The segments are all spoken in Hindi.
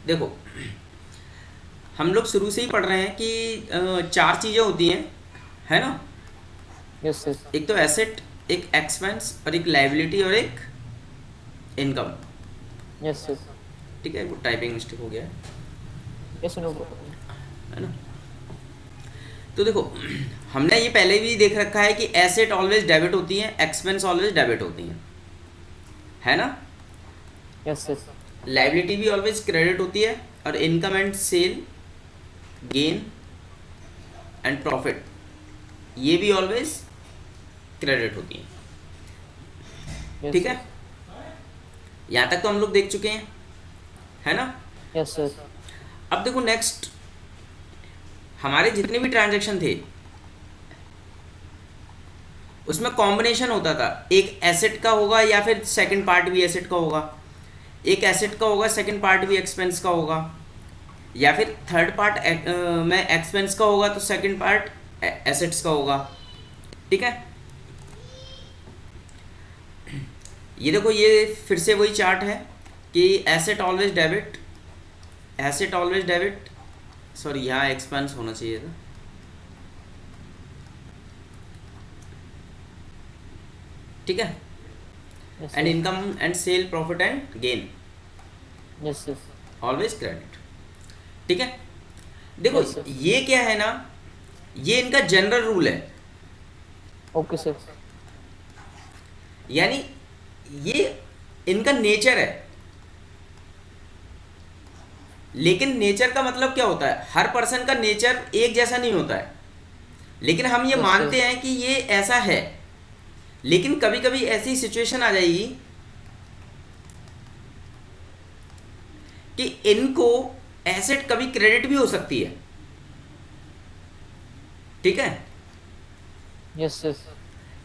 देखो, हम लोग शुरू से ही पढ़ रहे हैं कि चार चीज़ें होती हैं, है ना? Yes yes. एक तो एसेट, एक एक्सपेंस और एक लाइबिलिटी और एक इनकम। Yes yes. ठीक है, वो टाइपिंग मिस्टेक हो गया यस, नो प्रॉब्लम। है ना? तो देखो, हमने ये पहले भी देख रखा है कि एसेट ऑलवेज डेबिट होती हैं, एक्सपेंस ऑलवेज डेबिट होती हैं, है ना? Yes yes. लाइबिलिटी भी ऑलवेज क्रेडिट होती है, और income and sale, gain and profit, ये भी ऑलवेज क्रेडिट होती हैं। यस ठीक है, यस। यहाँ तक तो हम लोग देख चुके हैं, है ना? Yes yes. अब देखो नेक्स्ट, हमारे जितने भी ट्रांजैक्शन थे उसमें कॉम्बिनेशन होता था, एक एसेट का होगा या फिर सेकंड पार्ट भी एसेट का होगा, एक एसेट का होगा सेकंड पार्ट भी एक्सपेंस का होगा, या फिर थर्ड पार्ट में एक्सपेंस का होगा तो सेकंड पार्ट एसेट्स का होगा। ठीक है, ये देखो, ये फिर से वही चार्ट है कि asset always debit, asset always debit, sorry यहाँ एक्सपेंस होना चाहिए था। ठीक है, yes and yes. Income and sale, profit and gain, yes yes. Always credit. ठीक है, देखो यस यस। ये क्या है ना, ये इनका जनरल रूल है, ओके सर। यानी ये इनका नेचर है। लेकिन नेचर का मतलब क्या होता है, हर पर्सन का नेचर एक जैसा नहीं होता है, लेकिन हम ये यस मानते यस। हैं कि ये ऐसा है। लेकिन कभी कभी ऐसी सिचुएशन आ जाएगी कि इनको एसेट कभी क्रेडिट भी हो सकती है। ठीक है, यस यस।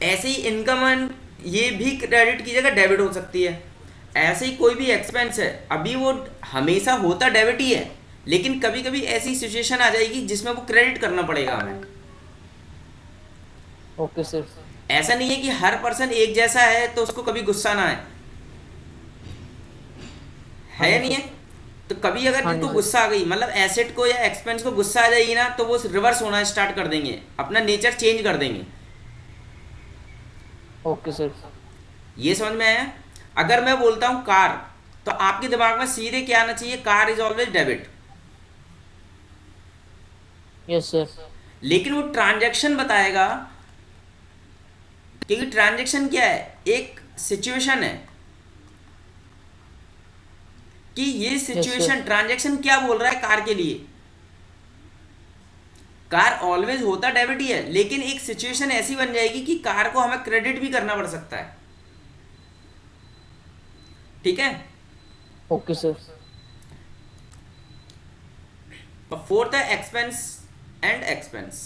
ऐसे ही इनकम ये भी क्रेडिट की जगह डेबिट हो सकती है। ऐसे ही कोई भी एक्सपेंस है, अभी वो हमेशा होता डेबिट ही है, लेकिन कभी कभी ऐसी सिचुएशन आ जाएगी जिसमें वो क्रेडिट करना पड़ेगा हमें। Okay sir. ऐसा नहीं है कि हर पर्सन एक जैसा है तो उसको कभी गुस्सा ना हाँ है या जी नहीं सर। है? तो कभी अगर हाँ जिनको जी सर। गुस्सा आ गई, मतलब एसेट को या एक्सपेंस को गुस्सा आ जाएगी ना, तो वो रिवर्स होना स्टार्ट कर देंगे, अपना नेचर चेंज कर देंगे। Okay sir. ये समझ में आया? अगर मैं बोलता हूँ कार, तो आपके दिमाग में सीधे क्या आना चाहिए, car is always debit. Yes sir. लेकिन वो ट्रांजैक्शन बताएगा, क्योंकि ट्रांजैक्शन क्या है, एक सिचुएशन है कि ये यस सर। सिचुएशन, ट्रांजैक्शन क्या बोल रहा है कार के लिए। कार ऑलवेज होता डेबिट ही है, लेकिन एक सिचुएशन ऐसी बन जाएगी कि कार को हमें क्रेडिट भी करना पड़ सकता है। ठीक है, ओके सर। फोर्थ है एक्सपेंस एंड एक्सपेंस।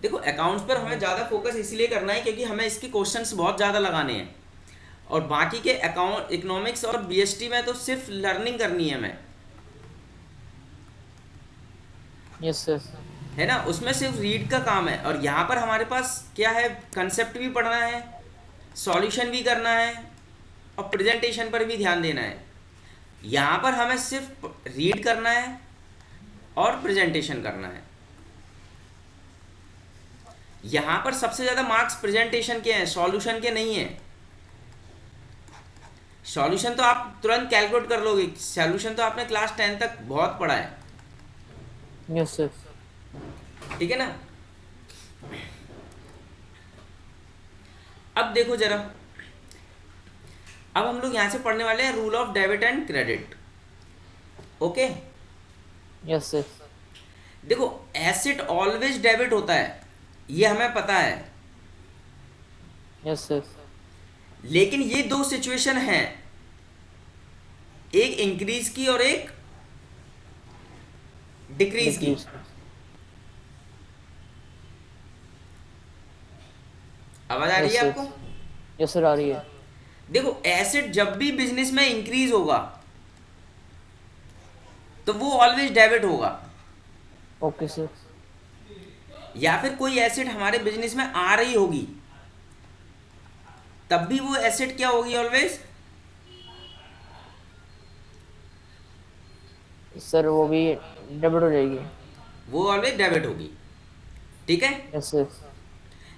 देखो, अकाउंट्स पर हमें ज़्यादा फोकस इसलिए करना है क्योंकि हमें इसके क्वेश्चंस बहुत ज़्यादा लगाने हैं, और बाकी के अकाउंट, इकोनॉमिक्स और बीएसटी में तो सिर्फ लर्निंग करनी है हमें, यस सर। है ना? उसमें सिर्फ रीड का काम है, और यहाँ पर हमारे पास क्या है, कंसेप्ट भी पढ़ना है, सॉल्यूशन भी करना है, और प्रेजेंटेशन पर भी ध्यान देना है। यहाँ पर हमें सिर्फ रीड करना है और प्रेजेंटेशन करना है। यहाँ पर सबसे ज़्यादा मार्क्स प्रेजेंटेशन के हैं, सॉल्यूशन के नहीं है। सॉल्यूशन तो आप तुरंत कैलकुलेट कर लोगे, सॉल्यूशन तो आपने क्लास 10 तक बहुत पढ़ा है। Yes sir. ठीक है ना? अब देखो जरा, अब हम लोग यहाँ से पढ़ने वाले हैं rule of debit and credit. Okay, yes sir. देखो, एसेट ऑलवेज डेबिट होता है, ये हमें पता है। Yes sir. लेकिन ये दो सिचुएशन हैं, एक इंक्रीज की और एक डिक्रीज की। डिक्रीज। आवाज आ रही यस है सर। आपको? यस सर, आ रही है। देखो, एसेट जब भी बिजनेस में इंक्रीज होगा तो वो ऑलवेज डेबिट होगा, ओके सर। या फिर कोई एसेट हमारे बिजनेस में आ रही होगी तब भी वो एसेट क्या होगी, ऑलवेज सर वो भी डेबिट हो जाएगी। वो ऑलवेज डेबिट होगी, ठीक है। Yes sir.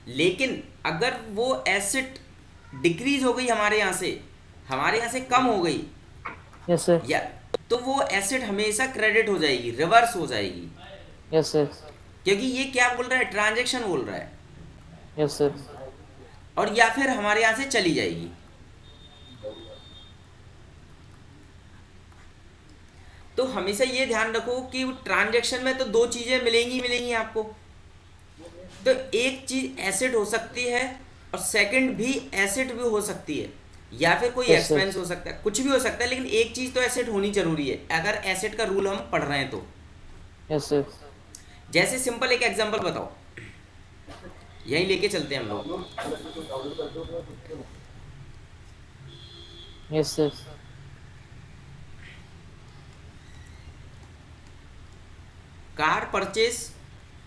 लेकिन अगर वो एसेट डिक्रीज हो गई हमारे यहाँ से कम हो गई, यस सर। या तो वो एसेट हमेशा क्रेडिट हो जाएगी, रिवर्स हो जाएगी, यस सर। क्योंकि ये क्या बोल रहा है, ट्रांजैक्शन बोल रहा है। Yes sir. और या फिर हमारे यहाँ से चली जाएगी। तो हमेशा ये ध्यान रखो कि ट्रांजैक्शन में तो दो चीज़ें मिलेंगी मिलेंगी आपको। तो एक चीज़ एसेट हो सकती है और सेकंड भी एसेट भी हो सकती है, या फिर कोई यस सर। एक्सपेंस हो सकता है, कुछ भी हो सकता है, लेकिन एक चीज़ तो एसेट होनी जरूरी है अगर एसेट का रूल हम पढ़ रहे हैं तो। Yes sir. जैसे सिंपल एक एग्जांपल बताओ, यहीं लेके चलते हैं हम लोग। Yes sir. Car purchase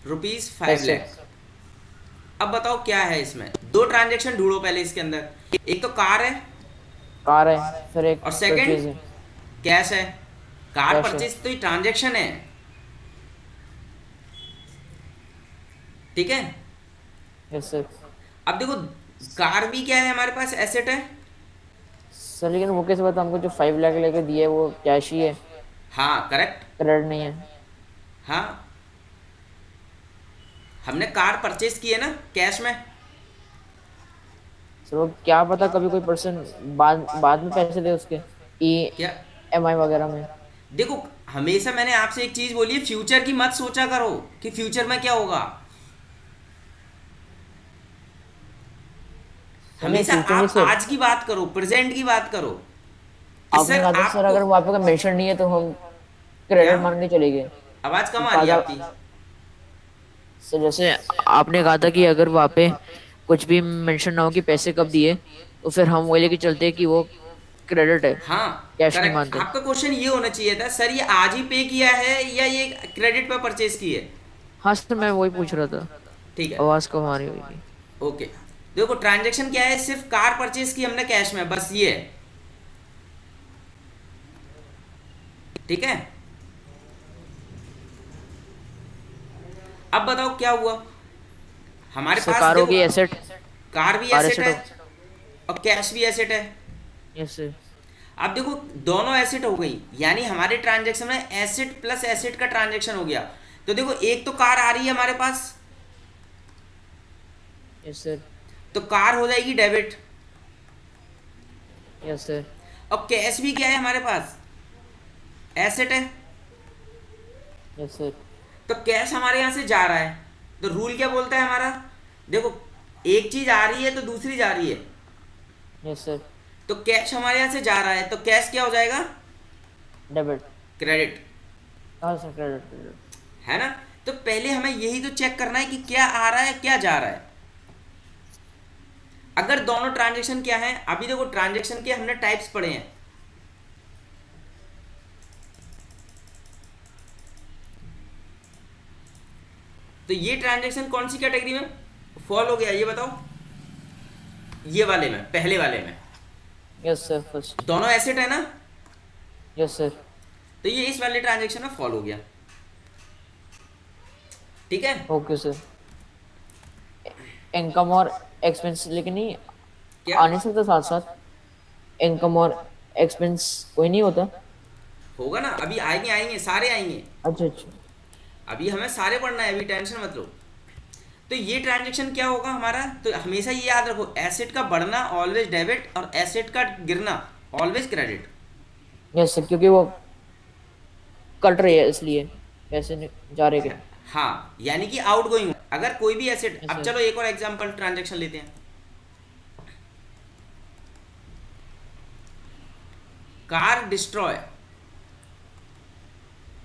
₹5 yes lakh. Sir. अब बताओ क्या है इसमें, दो ट्रांजैक्शन ढूंढो पहले इसके अंदर। एक तो कार है कार है, फिर एक और सेकंड परचेज है। कैश है। कार कैश है। परचेज तो ये ट्रांजैक्शन है, ठीक है। Yes sir. अब देखो, कार भी क्या है, हमारे पास एसेट है। सर लेकिन वो कैसे पता हमको जो 5 लाख लेके दिए वो कैश ही है, हाँ करेक्ट। क्रेडिट नहीं है। हाँ, हमने कार परचेज की है ना कैश में। सर वो क्या पता कभी कोई पर्सन बाद बाद में पैसे दे उसके क्या, EMI वगैरह में। देखो हमेशा मैंने आपसे एक चीज बोली है, फ्यूचर की मत सोचा करो कि फ्यूचर में क्या होगा। सर नहीं, हमेशा फ्यूचर नहीं आप सर। आज की बात करो, प्रेजेंट की बात करो कि आपने सर कहा था सर आपको अगर वहाँ पे का मेंशन नहीं है तो हम क्या, क्रेडिट मान के चले गए आवाज कि कम आ रही है फायदा। आपकी। सर जैसे आपने कहा था कि अगर वहाँ पे कुछ भी मेंशन ना हो कि पैसे कब दिए तो फिर हम वो लेके चलते हैं कि वो क्रेडिट है, हाँ कैश नहीं करेक्ट, मानते। आपका क्वेश्चन ये होना चाहिए था सर, ये आज ही पे किया है या ये क्रेडिट पे परचेज की है। हाँ सर मैं वही पूछ रहा था। ठीक है, आवाज़ कम आ रही होगी। ओके। देखो ट्रांजैक्शन क्या है, सिर्फ कार परचेज की हमने कैश में, बस ये है, ठीक है। अब बताओ क्या हुआ हमारे सर पास, कार देखो होगी एसेट। कार भी कार एसेट एसेट है हो। और कैश भी एसेट है। Yes sir. अब देखो दोनों एसेट हो गई, यानी हमारे ट्रांजैक्शन में एसेट प्लस एसेट का ट्रांजैक्शन हो गया। तो देखो एक तो कार आ रही है हमारे पास, यस सर। तो कार हो जाएगी डेबिट। Yes sir. और कैश भी क्या है हमारे पास, एसेट है। Yes sir. तो कैश हमारे यहाँ से जा रहा है, तो रूल क्या बोलता है हमारा, देखो एक चीज आ रही है तो दूसरी जा रही है। Yes sir. तो कैश हमारे यहाँ से जा रहा है तो कैश क्या हो जाएगा, डेबिट। क्रेडिट, हाँ सर क्रेडिट क्रेडिट। है ना। तो पहले हमें यही तो चेक करना है कि क्या आ रहा है क्या जा रहा है। अगर दोनों ट्रांजैक्शन क्या है, अभी देखो ट्रांजैक्शन के हमने टाइप्स पढ़े हैं। तो ये ट्रांजैक्शन कौन सी कैटेगरी में फॉल हो गया, ये बताओ। ये वाले में, पहले वाले में। Yes sir first. दोनों एसेट है ना, यस सर। तो ये इस वाले ट्रांजैक्शन में फॉल हो गया, ठीक है। Okay sir. इनकम और एक्सपेंस लेकिन नहीं क्या आ नहीं सकता साथ साथ। इनकम और एक्सपेंस कोई नहीं होता। होगा ना, अभी आएंगे आएंगे सारे आएंगे। अच्छा अच्छा। अभी हमें सारे पढ़ना है, अभी टेंशन मत लो। तो ये ट्रांजैक्शन क्या होगा हमारा, तो हमेशा ये याद रखो, एसेट का बढ़ना ऑलवेज डेबिट और एसेट का गिरना ऑलवेज क्रेडिट। यस सर क्योंकि वो कट रही है इसलिए पैसे जा रहे के। हाँ, यानी कि आउट गोइंग, अगर कोई भी एसेट, यस अब सर। चलो एक और एग्जांपल ट्रांजैक्शन लेते हैं। Car destroy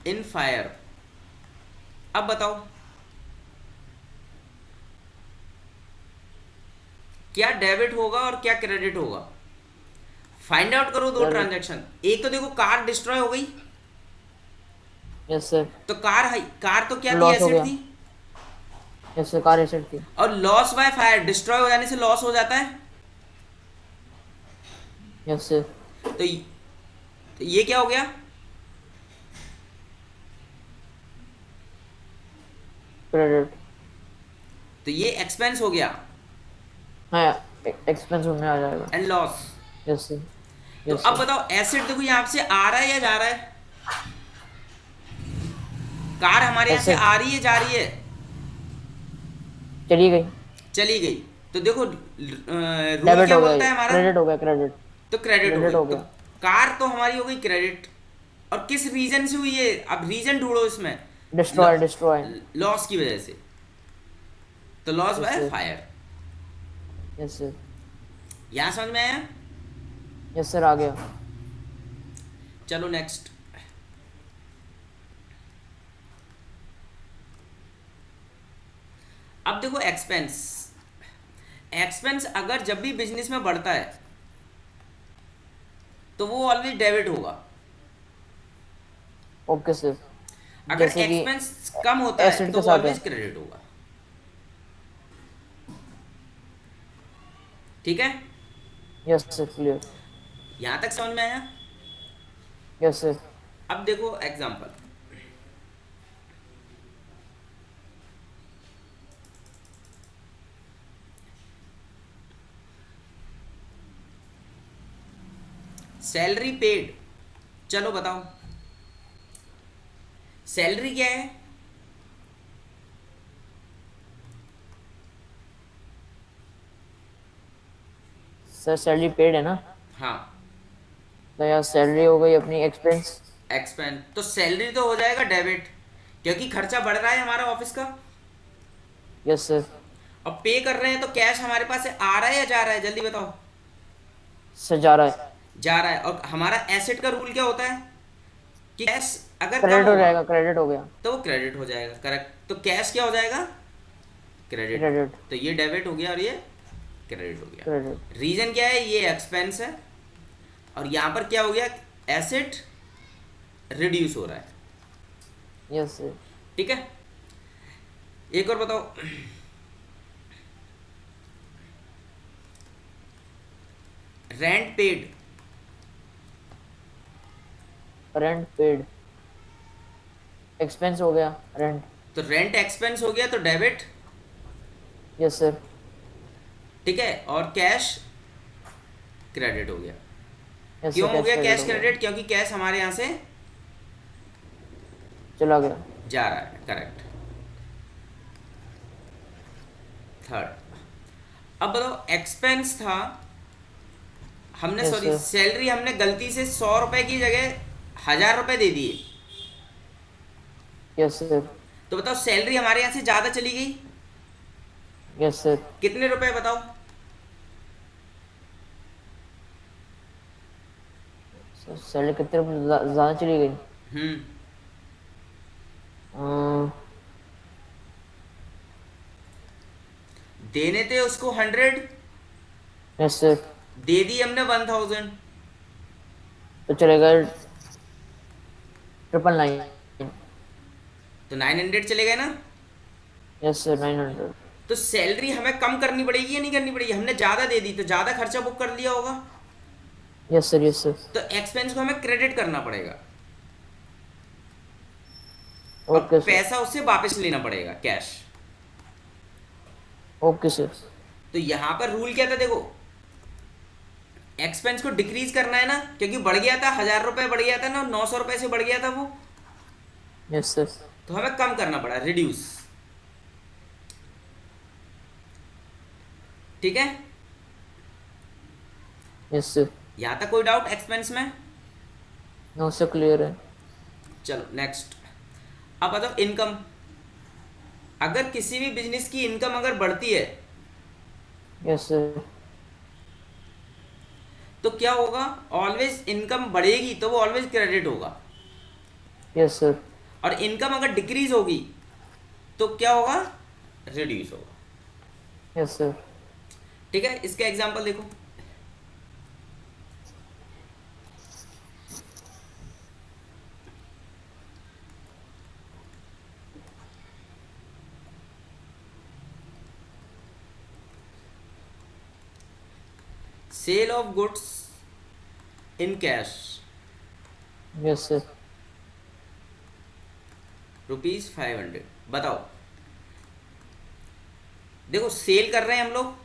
in fire. अब बताओ क्या डेबिट होगा और क्या क्रेडिट होगा, फाइंड आउट करो दो सर ट्रांजैक्शन। एक तो देखो कार डिस्ट्रॉय हो गई, यस सर। तो कार तो क्या थी, लॉस हो एसेट गया। थी। यस सर कार एसेट थी। और लॉस बाय फायर, डिस्ट्रॉय हो जाने से लॉस हो जाता है। Yes sir. तो ये क्या हो गया, क्रेडिट। तो ये एक्सपेंस हो गया। हाँ, एक्सपेंस में आ जाएगा। And loss. Yes sir. तो यस अब सर। बताओ एसेट देखो यहाँ से आ रहा है या जा रहा है? कार हमारे यहाँ से एसेट आ रही है जा रही है? चली गई। चली गई। तो देखो रूल डेबिट क्या हो गया, बोलता है हमारा? क्रेडिट हो गया, क्रेडिट। तो क्रेडिट हो क्रेडिट गई। हो तो गया। कार तो हमारी हो गई क्रेडिट। और किस रीजन से हुई है? अब रीजन ढूंढो इसमें। Destroy, destroy. लॉस की वजह से। तो loss yes bye sir. Fire. Yes sir. यहाँ समझ में आया? यस सर, आ गया। चलो नेक्स्ट। अब देखो एक्सपेंस। एक्सपेंस अगर जब भी बिजनेस में बढ़ता है तो वो ऑलवेज डेबिट होगा। Okay sir. अगर जैसे कि एक्सपेंस कम होता है एसिड तो के वो साथ है। ऑलवेज क्रेडिट होगा। ठीक है? Yes sir, clear. यहां तक समझ में आया? Yes sir. अब देखो एग्जांपल। Salary paid. चलो बताओ सैलरी क्या है? सर सैलरी पेड है ना, हाँ। तो यार सैलरी हो गई अपनी एक्सपेंस। एक्सपेंस तो सैलरी तो हो जाएगा डेबिट, क्योंकि खर्चा बढ़ रहा है हमारा ऑफिस का। Yes sir. और पे कर रहे हैं तो कैश हमारे पास से आ रहा है या जा रहा है? जल्दी बताओ। सर जा रहा है। जा रहा है। और हमारा एसेट का रूल क्या होता है कि कैश अगर कम क्रेडिट हो होगा जाएगा, क्रेडिट हो गया। तो वो क्रेडिट हो जाएगा। करेक्ट। तो कैश क्या हो जाएगा? क्रेडिट। क्रेडिट। तो ये डेबिट हो गया और ये क्रेडिट हो क्रेडिट। गया। रीजन क्या है? ये एक्सपेंस है। और यहाँ पर क्या हो गया? एसेट रिड्यूस हो रहा है। Yes sir. ठीक है? एक और बताओ। Rent paid. Rent paid expense हो गया, रेंट। तो रेंट एक्सपेंस हो गया तो डेबिट। Yes sir. ठीक है? और कैश क्रेडिट हो गया। यस क्यों सर, हो कैश गया क्रेडिट कैश हो गया। क्रेडिट? क्योंकि कैश हमारे यहाँ से चला गया। जा रहा है। करेक्ट। थर्ड। अब बताओ एक्सपेंस था, हमने यस सॉरी सर। सैलरी हमने गलती से 100 रुपए की जगह 1000 रुपए दे दिए। Yes sir. तो बताओ सैलरी हमारे यहाँ से ज्यादा चली गई। Yes sir. कितने रुपए बताओ? सैलरी कितने रुपए ज्यादा चली गई? हम्म। देने थे उसको 100, यस सर। दे दी हमने 1000। तो चलेगा 999। तो 900 चले गए ना? Yes sir, 900। तो सैलरी हमें कम करनी पड़ेगी या नहीं करनी पड़ेगी? हमने ज्यादा दे दी तो ज्यादा खर्चा बुक कर लिया होगा। Yes sir. Yes sir. तो एक्सपेंस को हमें क्रेडिट करना पड़ेगा और ओके सर। पैसा उससे वापस लेना पड़ेगा, कैश। Okay sir. तो यहां पर रूल क्या था देखो, एक्सपेंस को डिक्रीज करना है ना, क्योंकि बढ़ गया था, 1000 रुपए बढ़ गया था ना, 900 रुपए से बढ़ गया था वो। Yes sir. तो हमें कम करना पड़ा, रिड्यूस। ठीक है? Yes sir. यहां तक कोई डाउट एक्सपेंस में? नो सर, क्लियर है। चलो नेक्स्ट। अब बताओ इनकम। अगर किसी भी बिजनेस की इनकम अगर बढ़ती है यस सर। तो क्या होगा? ऑलवेज इनकम बढ़ेगी तो वो ऑलवेज क्रेडिट होगा। Yes sir. और इनकम अगर डिक्रीज होगी तो क्या होगा? रिड्यूस होगा। Yes sir. ठीक है? इसका एग्जांपल देखो। Sale of goods in cash yes sir. ₹500। बताओ देखो सेल कर रहे हैं हम लोग,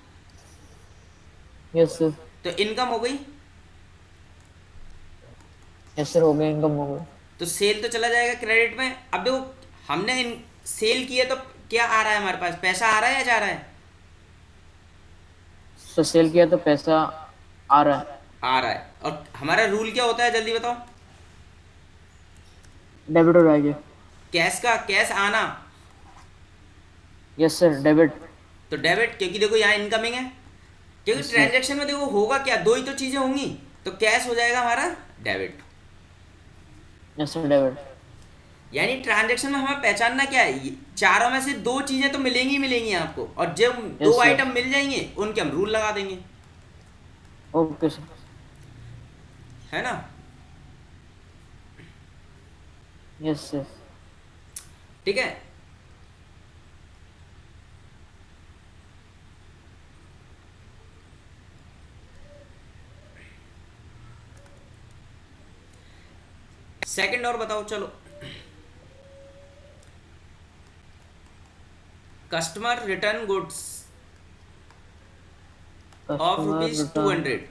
यस सर। तो इनकम हो गई। यस सर, हो गया, इनकम हो गया। तो सेल तो चला जाएगा क्रेडिट में। अब देखो हमने सेल किया तो क्या आ रहा है हमारे पास, पैसा आ रहा है या जा रहा है? सर सेल किया तो पैसा आ रहा है। आ रहा है। और हमारा रूल क्या होता है जल्दी बताओ? डेबिट हो जाएगी। कैश का, कैश आना। Yes sir, debit. तो डेबिट, क्योंकि देखो यहाँ इनकमिंग है। क्योंकि यस सर। ट्रांजैक्शन में देखो होगा क्या, दो ही तो चीजें होंगी। तो कैश हो जाएगा हमारा डेबिट। Yes sir, debit. यानी ट्रांजैक्शन में हमें पहचानना क्या है, चारों में से दो चीजें तो मिलेंगी ही मिलेंगी आपको, और जब दो यस सर। आइटम मिल जाएंगे उनके हम रूल लगा देंगे। Okay sir. है ना? Yes sir. ठीक है। सेकंड और बताओ चलो। Customer return goods of customer rupees to return. Hundred.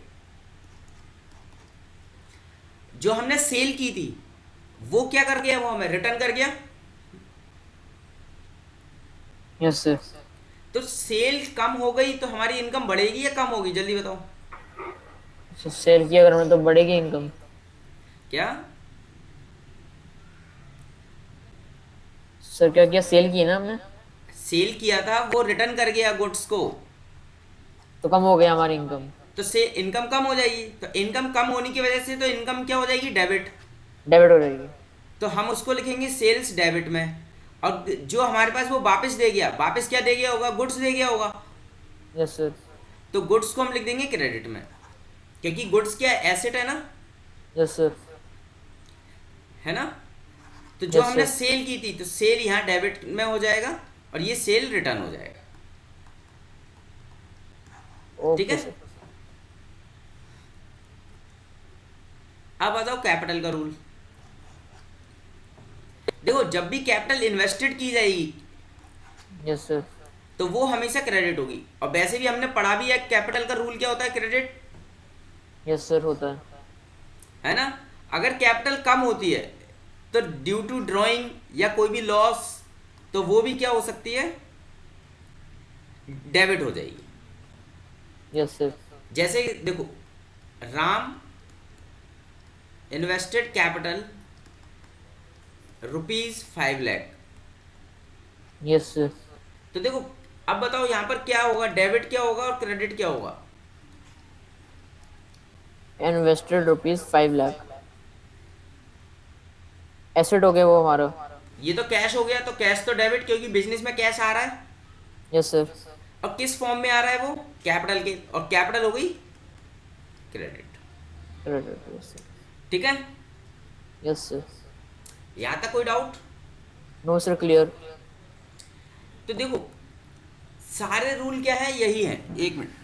जो हमने सेल की थी वो क्या कर गया, वो हमें रिटर्न कर गया। Yes sir. तो सेल कम हो गई तो हमारी इनकम बढ़ेगी या कम होगी, जल्दी बताओ। सर सेल किया अगर मैं तो बढ़ेगी इनकम। क्या? सर क्या किया, सेल की ना हमने, सेल किया था, वो रिटर्न कर गया गुड्स को। तो कम हो गया हमारी इनकम। तो से इनकम कम हो जाएगी, तो इनकम कम होने की वजह से तो इनकम क्या हो जाएगी, डेबिट। डेबिट हो जाएगी। तो हम उसको लिखेंगे सेल्स डेबिट में। और जो हमारे पास वो वापस दे गया, वापस क्या दे गया होगा, गुड्स दे गया होगा। Yes sir. तो गुड्स को हम लिख देंगे क्रेडिट में, क्योंकि गुड्स क्या एसेट है ना। Yes sir. है ना? तो जो यस हमने सर। सेल की थी तो सेल यहाँ डेबिट में हो जाएगा, और ये सेल रिटर्न हो जाएगा। ठीक ओके है। सर। अब आ जाओ कैपिटल का रूल। देखो जब भी कैपिटल इन्वेस्टेड की जाएगी यस सर। तो वो हमेशा क्रेडिट होगी। और वैसे भी हमने पढ़ा भी है कैपिटल का रूल क्या होता है, क्रेडिट। यस सर, होता है। है ना? अगर कैपिटल कम होती है तो ड्यू टू ड्राइंग या कोई भी लॉस, तो वो भी क्या हो सकती है, डेबिट हो जाएगी। Yes sir. जैसे देखो, Ram invested capital ₹5 lakh. Yes sir. तो देखो अब बताओ यहाँ पर क्या होगा, डेबिट क्या होगा और क्रेडिट क्या होगा? इन्वेस्टेड ₹5 लाख। एसेट हो गया वो हमारा। ये तो कैश हो गया, तो कैश तो डेबिट, क्योंकि बिजनेस में कैश आ रहा है। Yes sir. और किस फॉर्म में आ रहा है वो, कैपिटल के, और कैपिटल हो गई क्रेडिट। क्रेडिट। Yes sir. ठीक है। Yes sir. यहाँ तक कोई डाउट? No sir, clear. तो देखो सारे रूल क्या है, यही है। एक मिनट।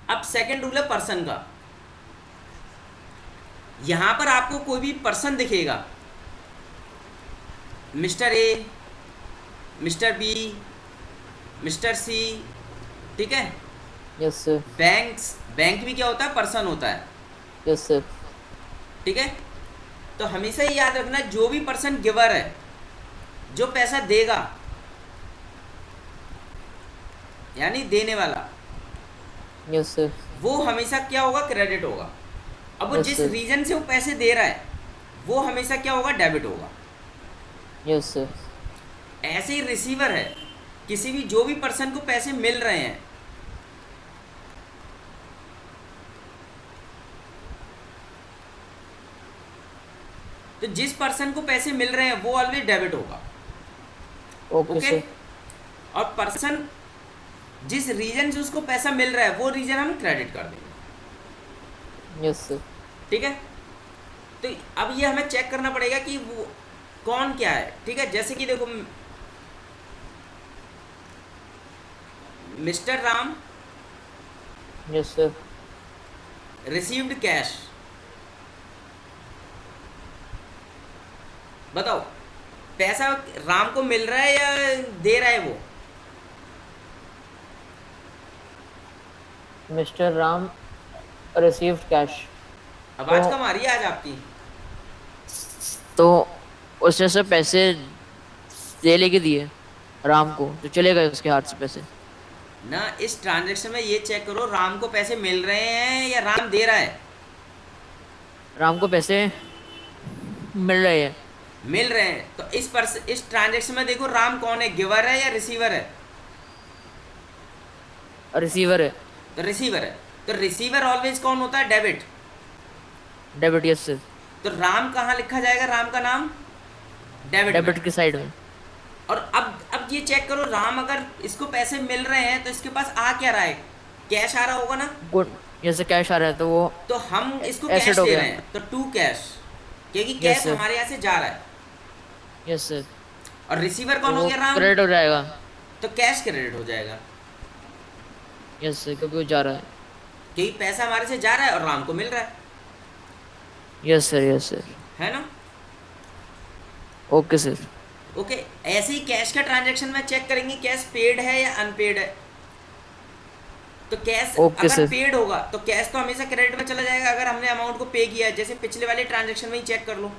अब सेकंड रूल है पर्सन का। यहां पर आपको कोई भी पर्सन दिखेगा, mister A, mister B, mister C. ठीक है। Yes sir. बैंक्स, बैंक भी क्या होता है, पर्सन होता है। Yes sir. ठीक है। तो हमेशा ही याद रखना, जो भी पर्सन गिवर है, जो पैसा देगा, यानी देने वाला, यस सर। वो हमेशा क्या होगा, क्रेडिट होगा। अब वो यस जिस सर। रीजन से वो पैसे दे रहा है वो हमेशा क्या होगा, डेबिट होगा। Yes sir. ऐसे ही रिसीवर है, किसी भी जो भी पर्सन को पैसे मिल रहे हैं, तो जिस पर्सन को पैसे मिल रहे हैं वो ऑलवेज डेबिट होगा। Okay okay. सर। और पर्सन जिस रीजन से उसको पैसा मिल रहा है वो रीजन हम क्रेडिट कर देंगे। Yes sir. ठीक है। तो अब ये हमें चेक करना पड़ेगा कि वो कौन क्या है। ठीक है। जैसे कि देखो, mister Ram yes sir. Received cash बताओ, पैसा राम को मिल रहा है या दे रहा है वो? Mister Ram received cash. तो आवाज कम आ रही है आज आपकी। तो उसने सब पैसे दे लेके दिए राम को, तो चले गए उसके हाथ से पैसे। ना, इस ट्रांजैक्शन में ये चेक करो राम को पैसे मिल रहे हैं या राम दे रहा है। राम को पैसे मिल रहे हैं। मिल रहे हैं, तो इस ट्रांजैक्शन में देखो राम कौन है, गिवर है या रिसीवर है? रिसीवर है। तो रिसीवर है। तो रिसीवर ऑलवेज कौन होता है? डेबिट। Debit, yes sir. तो राम कहाँ लिखा जाएगा, राम का नाम? डेबिट में। डेबिट की साइड में। और अब ये चेक करो, राम अगर इसको पैसे मिल रहे हैं तो इसके पास आ क्या रहा है? कैश आ रहा होगा ना। गुड, जैसे कैश आ रहा है तो वो तो हम इसको एसेट कैश हो दे गया। रहे हैं, तो टू कैश, क्योंकि यस कैश सर, हमारे यहाँ से जा रहा है। Yes sir. और रिसीवर तो कौन हो वो गया, राम। क्रेडिट हो जाएगा। तो कैश क्रेडिट हो जाएगा, यस सर, क्योंकि वो जा रहा है। क्योंकि पैसा हमारे से जा रहा है और राम को मिल रहा यस सर, यस सर। है ना। Okay sir. ओके, ऐसे ही कैश का ट्रांजैक्शन में चेक करेंगे कैश पेड है या अनपेड है। तो कैश ओके अगर सर। पेड होगा तो कैश तो हमेशा क्रेडिट में चला जाएगा, अगर हमने अमाउंट को पे किया है। जैसे पिछले वाले ट्रांजैक्शन में ही चेक कर लो,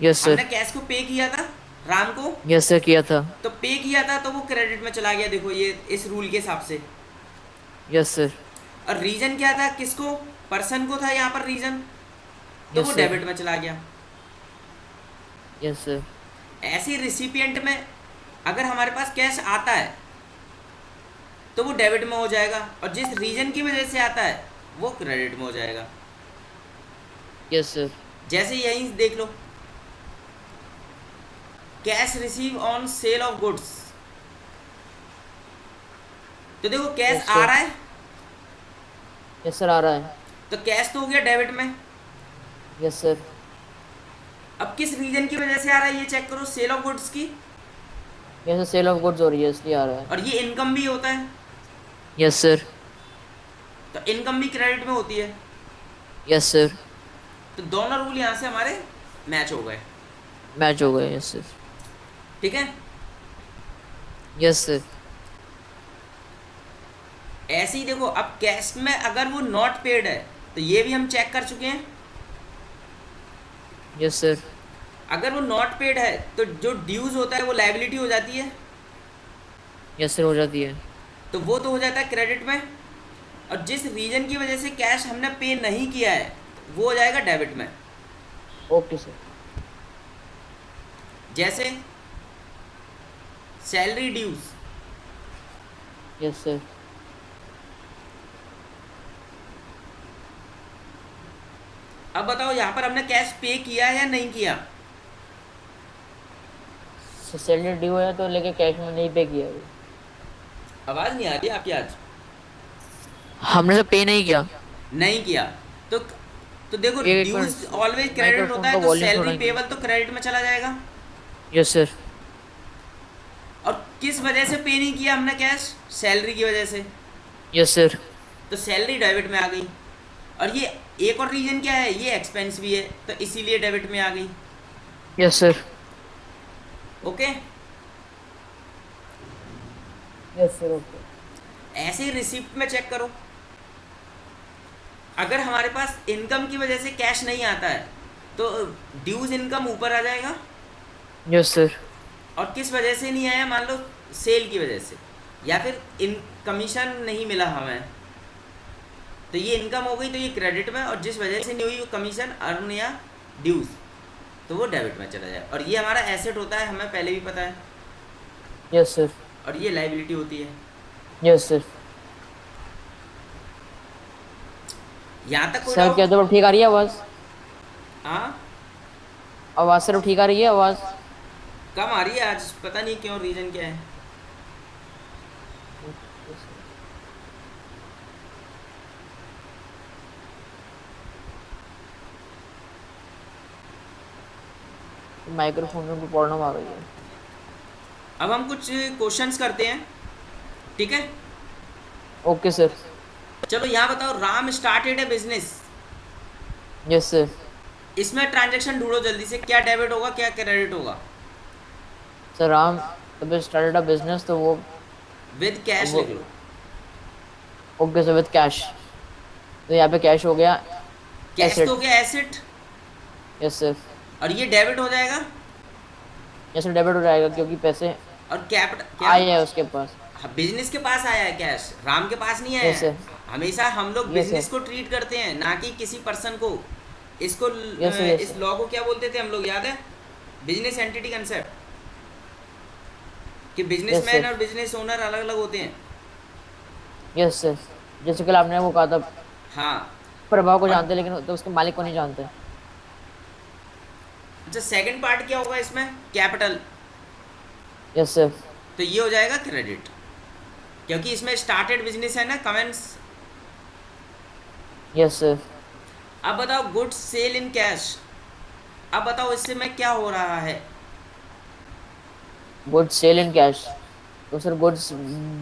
यस हमने सर, कैश को पे किया था, राम को यस सर किया था। तो पे किया था, तो वो क्रेडिट में चला गया। देखो ये इस रूल के हिसाब से। यस सर, और रीजन क्या था, किसको? पर्सन को था यहाँ पर रीजन, तो यस वो सर, डेबिट में चला गया। यस सर, ऐसे रिसिपिएंट में अगर हमारे पास कैश आता है तो वो डेबिट में हो जाएगा, और जिस रीजन की वजह से आता है वो क्रेडिट में हो जाएगा। यस सर, जैसे यहीं देख लो, cash receive on sale of goods, तो देखो कैश यस आ सर, रहा है, यस सर आ रहा है। तो कैश तो हो गया डेबिट में। यस सर, अब किस रीजन की वजह से आ रहा है ये चेक करो, सेल ऑफ गुड्स की। Yes sir, sale of goods हो रही है इसलिए आ रहा है। और ये इनकम भी होता है, यस सर, तो इनकम भी क्रेडिट में होती है। यस सर, तो दोनों रूल यहाँ से हमारे मैच हो गए। मैच हो गए। यस सर, ठीक है। यस सर, ऐसे ही देखो, अब कैश में अगर वो नॉट पेड है तो ये भी हम चेक कर चुके हैं। यस सर, अगर वो नॉट पेड है तो जो ड्यूज होता है वो लाइबिलिटी हो जाती है, यस सर हो जाती है। तो वो तो हो जाता है क्रेडिट में। और जिस रीजन की वजह से कैश हमने पे नहीं किया है वो हो जाएगा डेबिट में। Okay sir. जैसे सैलरी ड्यूज, यस सर, अब बताओ यहाँ पर हमने कैश पे किया है या नहीं किया? सैलरी ड्यू है तो लेके कैश में नहीं पे किया अभी। आवाज नहीं आ रही आपकी आज। हमने तो पे नहीं किया। नहीं किया, तो तो देखो एक ड्यूज मिनट, ऑलवेज क्रेडिट माइक्रोफोन होता का है, तो वॉल्यूम थोड़ा सैलरी पेबल तो क्रेडिट में चला जाएगा। यस सर, और किस वजह से पे नहीं किया हमने कैश? सैलरी की वजह से, यस सर, तो सैलरी डेबिट में आ गई। और ये एक और रीजन क्या है, ये एक्सपेंस भी है, तो इसीलिए डेबिट में आ गई। Yes sir, okay. Yes sir. Okay. ऐसे ही रिसिप्ट में चेक करो, अगर हमारे पास इनकम की वजह से कैश नहीं आता है तो ड्यूज इनकम ऊपर आ जाएगा। यस सर, और किस वजह से नहीं आया, मान लो सेल की वजह से, या फिर इन कमीशन नहीं मिला हमें, तो ये इनकम हो गई, तो ये क्रेडिट में। और जिस वजह से नहीं हुई वो कमीशन अर्न या ड्यूज, तो वो डेबिट में चला जाए। और ये हमारा एसेट होता है, हमें पहले भी पता है। यस सर, और ये लाइबिलिटी होती है। Yes sir. यहाँ तक कोई सर क्या डाउट? तो ठीक आ रही है आवाज़? हाँ, आवाज़ सर ठीक आ रही है आवाज़? कम आ रही है आज, पता नहीं क्यों, रीज़न क्या है। माइक्रोफोन में कोई प्रॉब्लम आ गई है। अब हम कुछ क्वेश्चंस करते हैं, ठीक है। Okay sir. चलो यहाँ बताओ, राम स्टार्टेड ए बिजनेस यस सर। इसमें ट्रांजैक्शन ढूंढो जल्दी से, क्या डेबिट होगा क्या क्रेडिट होगा। सर राम तब स्टार्टेड अ बिजनेस, तो विद कैश वो लिख लो। Okay sir, with cash. तो यहाँ पे कैश हो गया कैश तो एसेट। हो गया एसेट, यस सर। और ये डेबिट हो जाएगा। यस सर, डेबिट हो जाएगा क्योंकि पैसे और कैपिटल क्या, आए हैं उसके पास। बिजनेस के पास आया है कैश, राम के पास नहीं आया यस है। सर। हमेशा हम लोग यस सर। बिजनेस को ट्रीट करते हैं ना कि किसी पर्सन को। इसको यस सर। यस इस सर। लॉ को क्या बोलते थे हम लोग, याद है? बिजनेस एंटिटी कंसेप्ट, कि यस बिजनेसमैन सर। और बिजनेस ओनर अलग अलग होते हैं। Yes sir. जैसे कल आपने वो कहा था, हाँ। प्रभाव को और जानते हैं लेकिन तो उसके मालिक को नहीं जानते। अच्छा, सेकंड पार्ट क्या होगा इसमें, कैपिटल। Yes sir. तो ये हो जाएगा क्रेडिट, क्योंकि इसमें स्टार्टेड बिजनेस है ना, कमेंट्स। Yes sir. अब बताओ गुड्स सेल इन कैश। अब बताओ इससे में क्या हो रहा है। गुड्स सेल इन कैश, तो सर गुड्स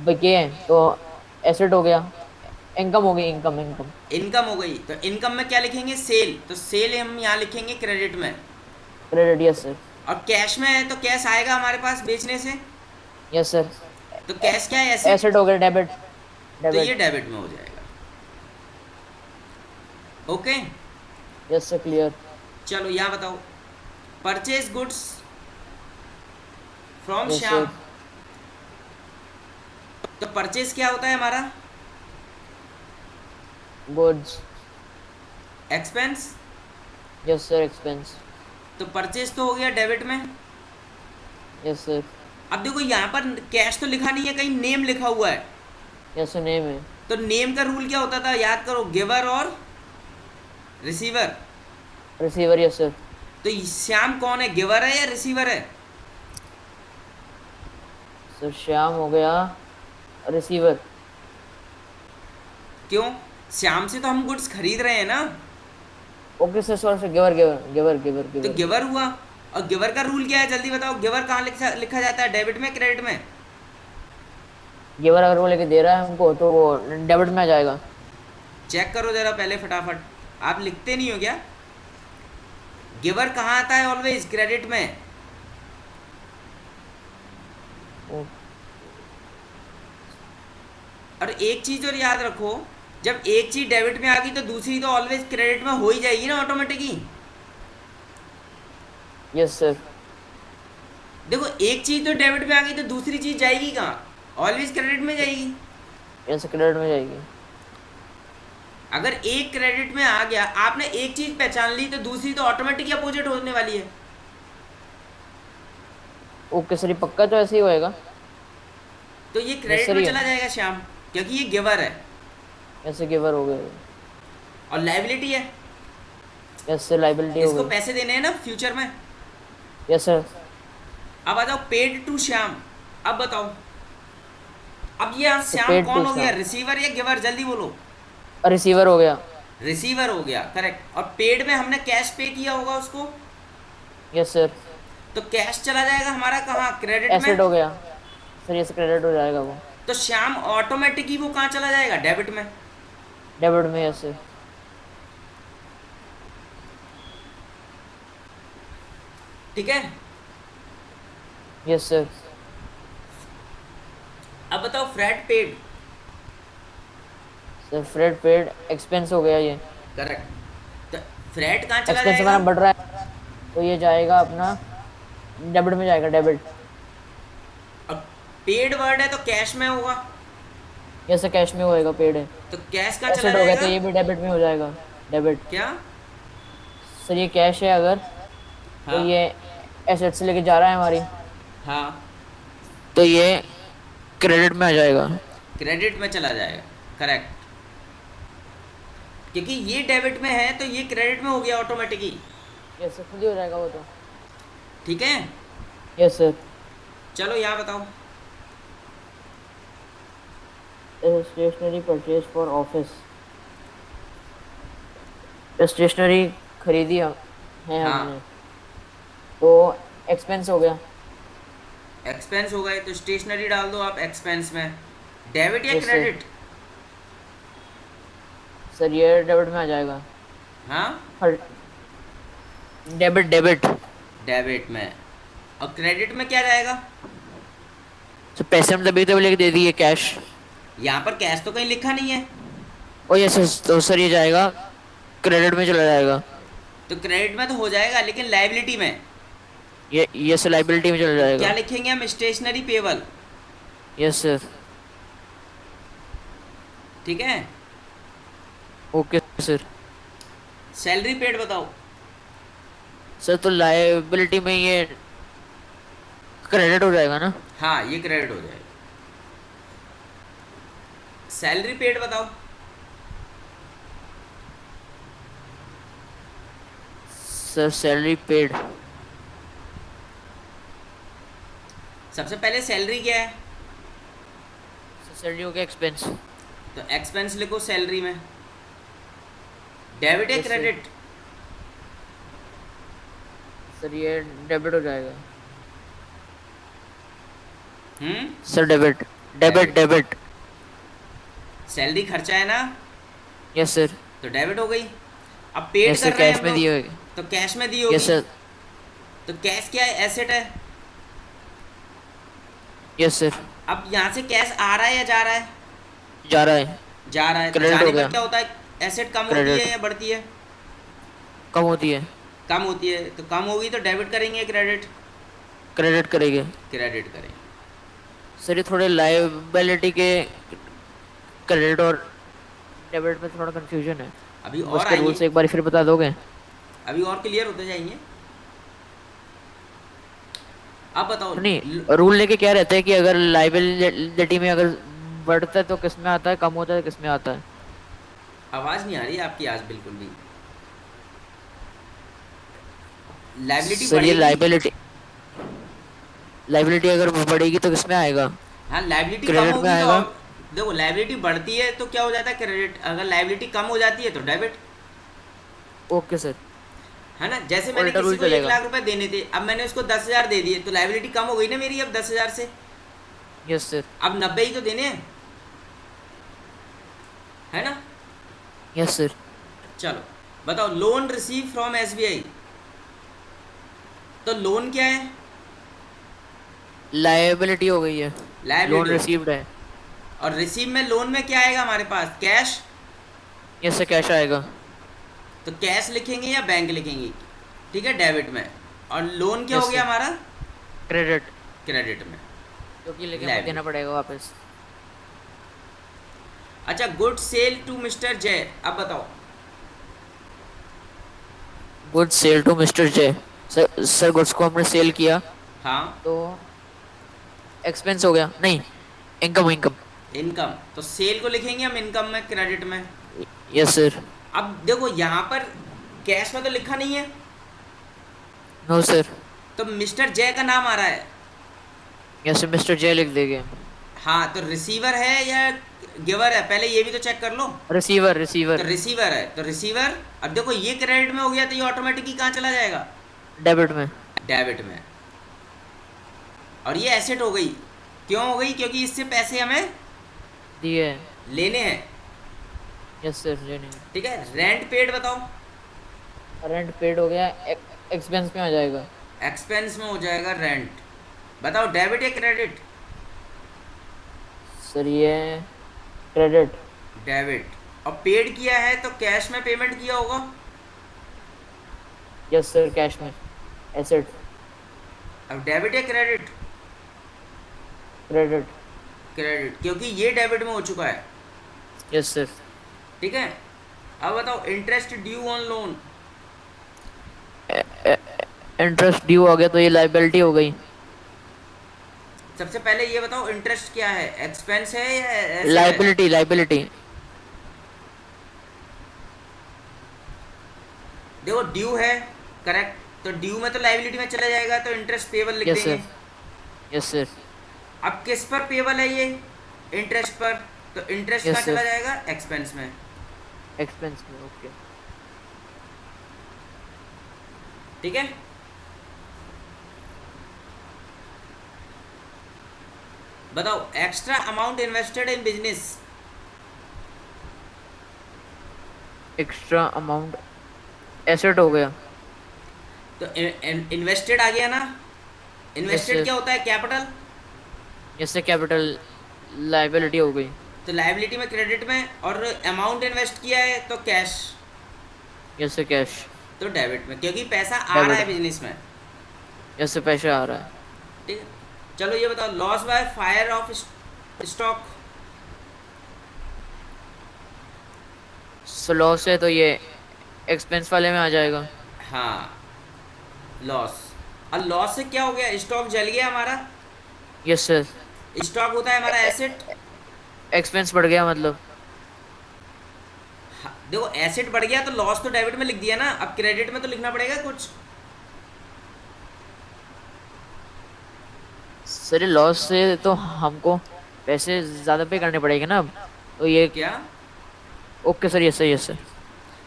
बिके हैं तो एसेट हो गया, इनकम हो गई, इनकम इनकम। इनकम हो गई, तो इनकम में क्या लिखेंगे, सेल, तो सेल हम यहाँ लिखेंगे क्रेडिट में। क्रेडिट। Yes sir. और कैश में है तो कैश आएगा हमारे पास बेचने से, यस सर। तो कैश क्या है, एसेट। एसेट हो गया, डेबिट। तो ये डेबिट। डेबिट में हो जाएगा। ओके। Yes sir, clear. चलो यहाँ बताओ, purchase goods from yes Shyam. Sir. तो परचेज क्या होता है हमारा, goods. Expense. Yes sir, expense. तो परचेज तो हो गया डेबिट में। Yes sir. अब देखो यहाँ पर कैश तो लिखा नहीं है, कहीं नेम लिखा हुआ है। यस सर, नेम है। तो नेम का रूल क्या होता था, याद करो, गिवर और रिसीवर। रिसीवर। Yes sir. तो श्याम कौन है, गिवर है या रिसीवर है? सर श्याम हो गया रिसीवर। क्यों, श्याम से तो हम गुड्स खरीद रहे हैं ना। Okay sir, sorry sir, giver giver giver giver तो गिवर। गिवर हुआ। और गिवर का रूल क्या है, जल्दी बताओ, गिवर कहाँ लिखा जाता है, डेबिट में क्रेडिट में? गिवर अगर वो लेके दे रहा है हमको तो वो डेबिट में आ जाएगा। चेक करो जरा पहले फटाफट, आप लिखते नहीं हो क्या? गिवर कहाँ आता है ऑलवेज, क्रेडिट में। ओ, और एक चीज और याद रखो, जब एक चीज डेबिट में आ गई तो दूसरी तो ऑलवेज क्रेडिट में हो ही जाएगी ना, ऑटोमेटिकली। Yes sir. देखो एक चीज तो डेबिट में आ गई तो दूसरी चीज जाएगी कहाँ, ऑलवेज क्रेडिट में जाएगी। यस, क्रेडिट में जाएगी। अगर एक क्रेडिट में आ गया, आपने एक चीज पहचान ली तो दूसरी तो ऑटोमेटिक अपोजिट होने वाली है। ओके सर, ये पक्का तो ऐसे ही होएगा। तो ये यस क्रेडिट सर, में ये चला जाएगा श्याम, क्योंकि ये गिवर है ऐसे गिवर हो गया। और लाइबिलिटी है, यस सर, लाइबिलिटी हो इसको गई। पैसे देने हैं ना फ्यूचर में। Yes sir. अब आ जाओ पेड टू श्याम। अब बताओ, अब ये श्याम पेड कौन टू हो गया, श्याम। रिसीवर या गिवर, जल्दी बोलो। रिसीवर हो गया। रिसीवर हो गया, करेक्ट। और पेड में हमने कैश पे किया होगा उसको, यस सर। तो कैश चला जाएगा हमारा कहाँ, क्रेडिट एसेट में। हो गया सर, ये क्रेडिट हो जाएगा वो। तो श्याम ऑटोमेटिकली वो कहाँ चला जाएगा, डेबिट में। डेबिट में। Yes sir. ठीक है। Yes sir. अब बताओ freight paid. Sir freight paid expense हो गया ये। करेक्ट। तो फ्रेट कहाँ चला एक्सपेंस जाएगा, हमारा बढ़ रहा है तो ये जाएगा अपना डेबिट में जाएगा, डेबिट। और पेड वर्ड है तो कैश में होगा, यस सर, कैश में होएगा, पेड है। तो कैश कहाँ चला एसेट हो गया तो जाएगा, ये भी डेबिट में हो जाएगा, डेबिट। क्या। सर ये कैश है अगर, तो हाँ ये एसेट से लेके जा रहा है हमारी, हाँ, तो ये क्रेडिट में आ जाएगा। क्रेडिट में चला जाएगा, करेक्ट। क्योंकि ये डेबिट में है तो ये क्रेडिट में हो गया ऑटोमेटिकली। यस सर, खुद ही हो जाएगा वो तो। ठीक है। Yes sir. चलो यहाँ बताओ, stationery purchase for office. Stationery खरीदी है हाँ। हमने, तो एक्सपेंस हो गया। एक्सपेंस हो गए तो स्टेशनरी डाल दो आप एक्सपेंस में। डेबिट या Yes, sir. क्रेडिट, सर ये डेबिट में आ जाएगा। हाँ। हर डेबिट डेबिट। डेबिट में। और क्रेडिट में क्या जाएगा? तो पैसे हम तभी तो लेके दे दिए कैश। यहाँ पर कैश तो कहीं लिखा नहीं है। ओ यस यस, तो सर ये जाएगा क्रेडिट में चला जाएगा। तो क्रेडिट में तो हो जाएगा, लेकिन लाइबिलिटी में ये सर लाइबिलिटी में चला तो क्या जाएगा। लिखेंगे हम? Stationery payable. Yes sir. ठीक है। Okay sir. सैलरी पेड बताओ। सर तो लाइबिलिटी में ये क्रेडिट हो जाएगा ना। हाँ, ये क्रेडिट हो जाएगा। सैलरी पेड बताओ। Sir salary paid. सबसे पहले सैलरी क्या है? सैलरी हो गया एक्सपेंस। तो एक्सपेंस लिखो सैलरी में। डेबिट है यस सर। क्रेडिट? सर ये डेबिट हो जाएगा। Hmm. Sir debit debit debit. Debit. Salary खर्चा है ना, यस सर। तो डेबिट हो गई। अब पेड यस सर कर रहे हैं कैश हम में लोग, दिए होंगे। तो कैश में दी यस होगी। सर। तो कैश क्या है? एसेट है। Yes sir. अब यहाँ से कैश आ रहा है या जा रहा है? जा रहा है। जा रहा है। तो क्रेडिट जाने हो पर गया। क्या होता है? एसेट कम होती है क्रेडिट या बढ़ती है? कम होती है। कम होती है। तो कम होगी तो डेबिट करेंगे, क्रेडिट? क्रेडिट करेंगे। क्रेडिट करेंगे। सर ये थोड़े लाइबिलिटी के क्रेडिट और डेबिट में थोड़ा कंफ्यूजन है। अभी बस और के आएंगे, रूल्स एक बार फिर बता दोगे? अभी और क्लियर होते जाएंगे। अब बताओ नहीं, रूल लेके क्या रहता है कि अगर लाइबिलिटी में अगर बढ़ता है तो किस में आता है, कम होता है तो किस में आता है? आवाज़ नहीं आ रही है आपकी आज बिल्कुल भी। लाइबिलिटी सर ये बढ़ेगी। लाइबिलिटी लाइबिलिटी अगर बढ़ेगी तो किस में आएगा? हाँ, लाइबिलिटी कम क्रेडिट में होगी तो आएगा। देखो, लाइबिलिटी बढ़ती है तो क्या हो जाता है? क्रेडिट। अगर लाइबिलिटी कम हो जाती है तो डेबिट। Okay sir. है ना? जैसे मैंने उल्टा किसी रूल को 1 लाख चलेगा। रुपए देने थे, अब मैंने उसको 10,000 दे दिए, तो लाइबिलिटी कम हो गई ना मेरी अब 10,000 से। Yes sir. अब 90 ही तो देने हैं, है ना? Yes sir. चलो बताओ, लोन रिसीव फ्रॉम एसबीआई। तो लोन क्या है? लाइबिलिटी हो गई है। Loan liability. रिसीव्ड है। और रिसीव में, लोन में क्या आएगा हमारे पास? कैश। यस सर कैश आएगा। तो कैश लिखेंगे या बैंक लिखेंगे? ठीक है, डेबिट में। और लोन क्या यस हो गया सर। हमारा? क्रेडिट। क्रेडिट में। क्योंकि लेके हमें लाइबिलिटी। देना पड़ेगा वापस। अच्छा, good sale to mister Jay. अब बताओ। Good sale to mister Jay. Sir goods को हमने सेल किया हाँ, तो एक्सपेंस हो गया, नहीं इनकम इनकम। इनकम। तो सेल को लिखेंगे हम इनकम में, क्रेडिट में। Yes sir. अब देखो, यहाँ पर कैश में तो लिखा नहीं है, नो सर। तो मिस्टर जय का नाम आ रहा है। यस सर मिस्टर जे लिख देंगे। हाँ, तो रिसीवर है या गिवर है, पहले ये भी तो चेक कर लो। रिसीवर तो रिसीवर। रिसीवर है, तो रिसीवर। अब देखो, ये क्रेडिट में हो गया, तो ये ऑटोमेटिकली कहाँ चला जाएगा? डेबिट में। डेबिट में। और ये एसेट हो गई। क्यों हो गई? क्योंकि इससे पैसे हमें दिए। लेने हैं। यस सर लेने। ठीक है। रेंट पेड बताओ। रेंट पेड हो गया, एक्सपेंस में आ जाएगा। एक्सपेंस में हो जाएगा रेंट। बताओ, डेबिट या क्रेडिट? सर ये क्रेडिट। डेबिट। और पेड किया है तो कैश में पेमेंट किया होगा। यस सर कैश में। एसेट। अब डेबिट या क्रेडिट? क्रेडिट। क्रेडिट, क्योंकि ये डेबिट में हो चुका है। Yes sir. ठीक है। अब बताओ, interest due on loan. Interest due हो गया तो ये लाइबिलिटी हो गई। सबसे पहले ये बताओ, इंटरेस्ट क्या है? एक्सपेंस है या एसेट है? Liability liability. देखो, ड्यू है, करेक्ट। तो ड्यू में तो लाइबिलिटी में चला जाएगा, तो इंटरेस्ट पेबल लिख यस देंगे। सर। Yes sir. अब किस पर पेबल है ये? इंटरेस्ट पर। तो इंटरेस्ट Yes, कहाँ चला sir. जाएगा? एक्सपेंस में। एक्सपेंस में। ओके। ठीक है। बताओ, extra amount invested in business. Extra amount asset हो गया। तो इन्वेस्टेड आ गया ना। Yes invested sir. क्या होता है? Capital. Yes sir, capital liability हो गई। तो लाइबिलिटी में क्रेडिट में, और अमाउंट इन्वेस्ट किया है तो कैश, यस सर, कैश तो डेबिट में, क्योंकि पैसा आ रहा डेबिट। है बिजनेस में। यस सर, पैसा आ रहा है। ठीक है। चलो ये बताओ, loss by fire of stock. So loss है तो ये एक्सपेंस वाले में आ जाएगा। हाँ, लॉस। और लॉस से क्या हो गया? स्टॉक जल गया हमारा। Yes sir. स्टॉक होता है हमारा एसेट। एक्सपेंस बढ़ गया मतलब। हाँ, देखो एसेट बढ़ गया तो लॉस तो डेबिट में लिख दिया ना, अब क्रेडिट में तो लिखना पड़ेगा कुछ। सर ये लॉस से तो हमको पैसे ज्यादा पे करने पड़ेंगे ना अब, तो ये। क्या? Okay sir, yes sir, yes sir.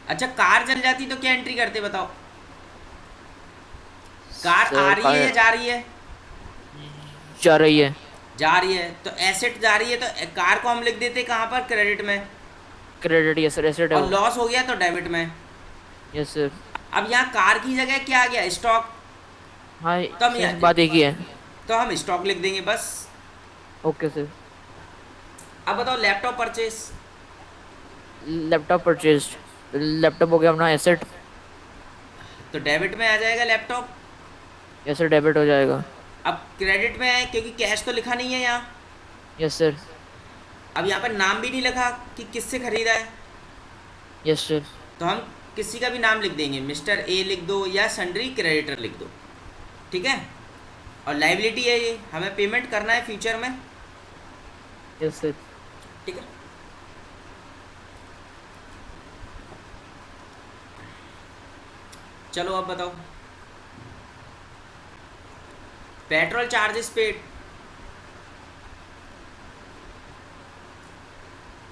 अच्छा, कार जल जाती तो क्या एंट्री करते बताओ? कार आ सर रही है या कार जा रही है? जा रही है। जा रही है, तो एसेट जा रही है, तो कार को हम लिख देते कहाँ पर? क्रेडिट में। क्रेडिट, यस सर, एसेट है और वो। लॉस हो गया तो डेबिट में। Yes sir. अब यहाँ कार की जगह क्या आ गया? स्टॉक। हाँ तो हम सर, बात एक ही है। तो हम स्टॉक लिख देंगे बस। Okay sir. अब बताओ, laptop purchase. Laptop purchased. Laptop हो गया अपना एसेट। तो डेबिट में आ जाएगा लैपटॉप। यस सर, डेबिट हो जाएगा। अब क्रेडिट में है क्योंकि कैश तो लिखा नहीं है यहाँ। Yes sir. अब यहाँ पर नाम भी नहीं लिखा कि किससे खरीदा है, यस सर। तो हम किसी का भी नाम लिख देंगे, मिस्टर ए लिख दो या सन्ड्री क्रेडिटर लिख दो। ठीक है। और लाइबिलिटी है ये, हमें पेमेंट करना है फ्यूचर में। Yes sir. ठीक है। चलो अब बताओ, पेट्रोल चार्जेस पेड।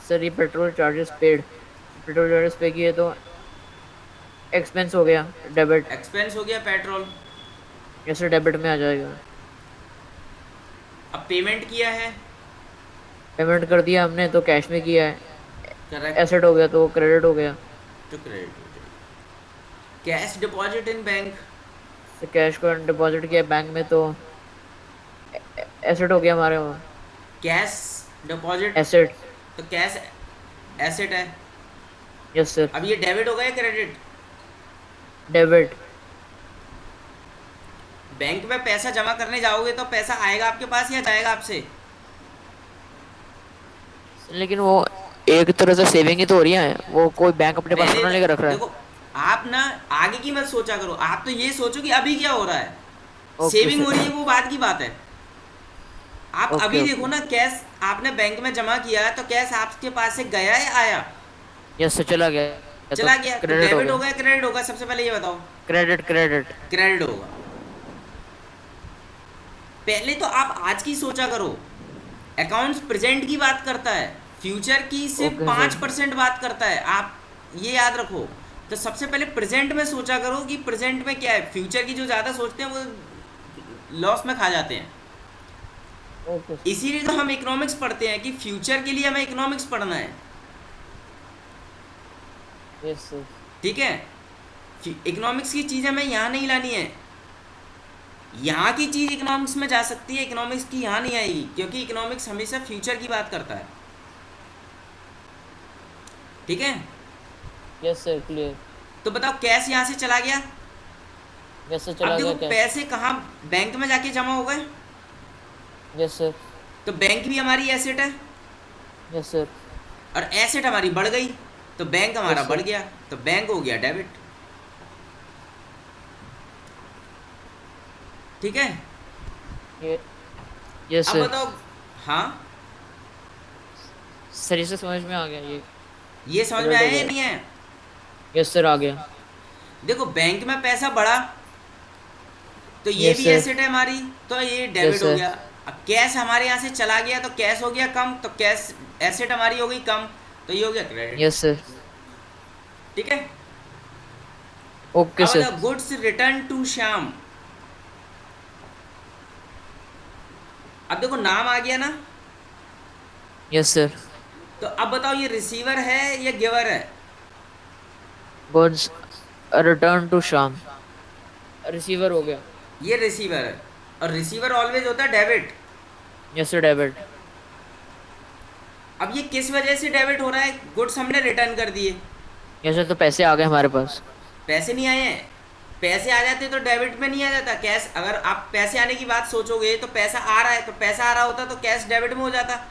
सर ये petrol charges paid. Petrol charges पे किए तो एक्सपेंस हो गया, डेबिट। एक्सपेंस हो गया पेट्रोल। यस सर, डेबिट में आ जाएगा। अब पेमेंट किया है। पेमेंट कर दिया हमने तो कैश में किया है। करेक्ट। एसेट हो गया तो क्रेडिट हो गया। तो क्रेडिट हो जाएगा। Cash deposit in bank. तो कैश को डिपॉजिट किया बैंक में तो एसेट हो गया हमारे वहाँ। Cash deposit. एसेट। तो कैश एसेट है। Yes sir. अब ये डेबिट हो गया क्रेडिट? डेबिट। बैंक में पैसा जमा करने जाओगे तो पैसा आएगा आपके पास या जाएगा आपसे? लेकिन वो एक तरह से सेविंग ही तो हो रही है, वो कोई बैंक अपने पास पहले थोड़ा लेकर रख रहा है। देखो, आप ना आगे की मत सोचा करो, आप तो ये सोचो कि अभी क्या हो रहा है। ओके सेविंग हो रही सर। है वो बात की बात है। आप ओके अभी देखो ओके। ना, कैश आपने बैंक में जमा किया तो कैश आपके पास से गया या आया? यस सर, चला गया तो चला गया, तो क्रेडिट हो डेबिट हो गया। गया क्रेडिट होगा? सबसे पहले ये बताओ। Credit, credit. क्रेडिट होगा। पहले तो आप आज की सोचा करो। अकाउंट्स प्रेजेंट की बात करता है, फ्यूचर की सिर्फ ओके सर। 5% बात करता है, आप ये याद रखो। तो सबसे पहले प्रेजेंट में सोचा करो कि प्रेजेंट में क्या है। फ्यूचर की जो ज़्यादा सोचते हैं वो लॉस में खा जाते हैं। Okay sir. इसीलिए तो हम इकोनॉमिक्स पढ़ते हैं कि फ्यूचर के लिए हमें इकोनॉमिक्स पढ़ना है। Yes sir. ठीक है। इकोनॉमिक्स की चीज़ हमें यहाँ नहीं लानी है। यहाँ की चीज़ इकोनॉमिक्स में जा सकती है, इकोनॉमिक्स की यहाँ नहीं आएगी, क्योंकि इकोनॉमिक्स हमेशा फ्यूचर की बात करता है। ठीक है। Yes sir, clear. तो बताओ, कैश यहाँ से चला गया। यस सर, अब चला देखो गया कैश। पैसे कहाँ? बैंक में जाके जमा हो गए। Yes sir. तो बैंक भी हमारी एसेट है, यस सर। और एसेट हमारी बढ़ गई तो बैंक हमारा यस बढ़ सर। गया, तो बैंक हो गया डेबिट। ठीक है। ये यस अब सर। बताओ। हाँ, सर इसे समझ में आ गया ये। ये समझ में क्रेडिट हो आया या गया। नहीं है? यस सर, आ गया। देखो, बैंक में पैसा बढ़ा तो ये यस भी सर। एसेट है हमारी, तो ये यस डेबिट हो सर। गया। अब कैश हमारे यहाँ से चला गया तो कैश हो गया कम, तो कैश एसेट हमारी हो गई कम, तो ये हो गया क्रेडिट। Yes sir. ठीक है। ओके अब सर। बताओ, गुड्स रिटर्न टू श्याम। अब देखो नाम आ गया ना। Yes sir. तो अब बताओ, ये रिसीवर है या गिवर है? गुड्स रिटर्न टू शाम। रिसीवर हो गया। ये रिसीवर है, और रिसीवर ऑलवेज होता है डेबिट। Yes sir, debit. अब ये किस वजह से डेबिट हो रहा है? गुड्स हमने रिटर्न कर दिए, यस सर, तो पैसे आ गए हमारे पास। पैसे नहीं आए हैं। पैसे आ जाते तो डेबिट में नहीं आ जाता कैश। अगर आप पैसे आने की बात सोचोगे तो पैसा आ रहा है, तो पैसा आ रहा होता तो कैश डेबिट में हो जाता।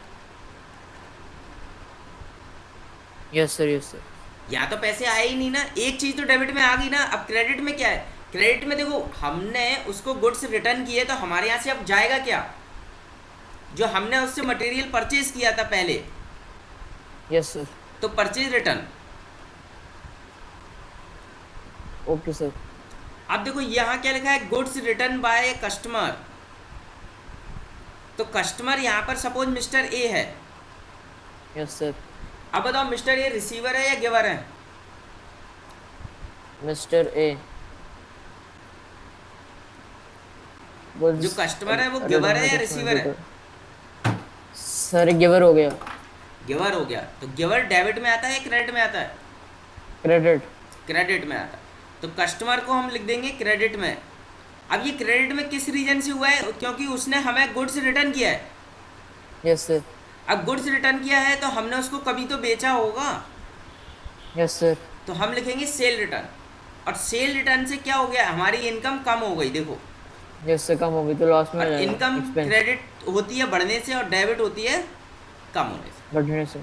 Yes sir, yes sir. यहाँ तो पैसे आए ही नहीं ना, एक चीज़ तो डेबिट में आ गई ना। अब क्रेडिट में क्या है? क्रेडिट में देखो, हमने उसको गुड्स रिटर्न किए तो हमारे यहाँ से अब जाएगा क्या? जो हमने उससे मटेरियल परचेज किया था पहले, यस सर। तो परचेज रिटर्न। Okay sir. अब देखो यहाँ क्या लिखा है, गुड्स रिटर्न बाय कस्टमर। तो कस्टमर यहाँ पर सपोज मिस्टर ए है। Yes sir. अब बताओ, मिस्टर ए रिसीवर है या गिवर है? Mister A. जो कस्टमर है वो गिवर है या रिसीवर है? सर गिवर हो गया। गिवर हो गया। तो गिवर डेबिट में आता है, क्रेडिट में आता है? क्रेडिट। क्रेडिट में आता है। तो कस्टमर को हम लिख देंगे क्रेडिट में। अब ये क्रेडिट में किस रीजन से हुआ है? क्योंकि उसने हमें गुड्स रिटर्न किया है। Yes sir. अब गुड्स रिटर्न किया है तो हमने उसको कभी तो बेचा होगा, यस सर। तो हम लिखेंगे सेल रिटर्न। और सेल रिटर्न से क्या हो गया, हमारी इनकम कम हो गई। देखो, यस सर, कम हो गई तो लॉस में हो और जाएगा। इनकम एक्सपेंस क्रेडिट होती है बढ़ने से, और डेबिट होती है कम होने से। बढ़ने से।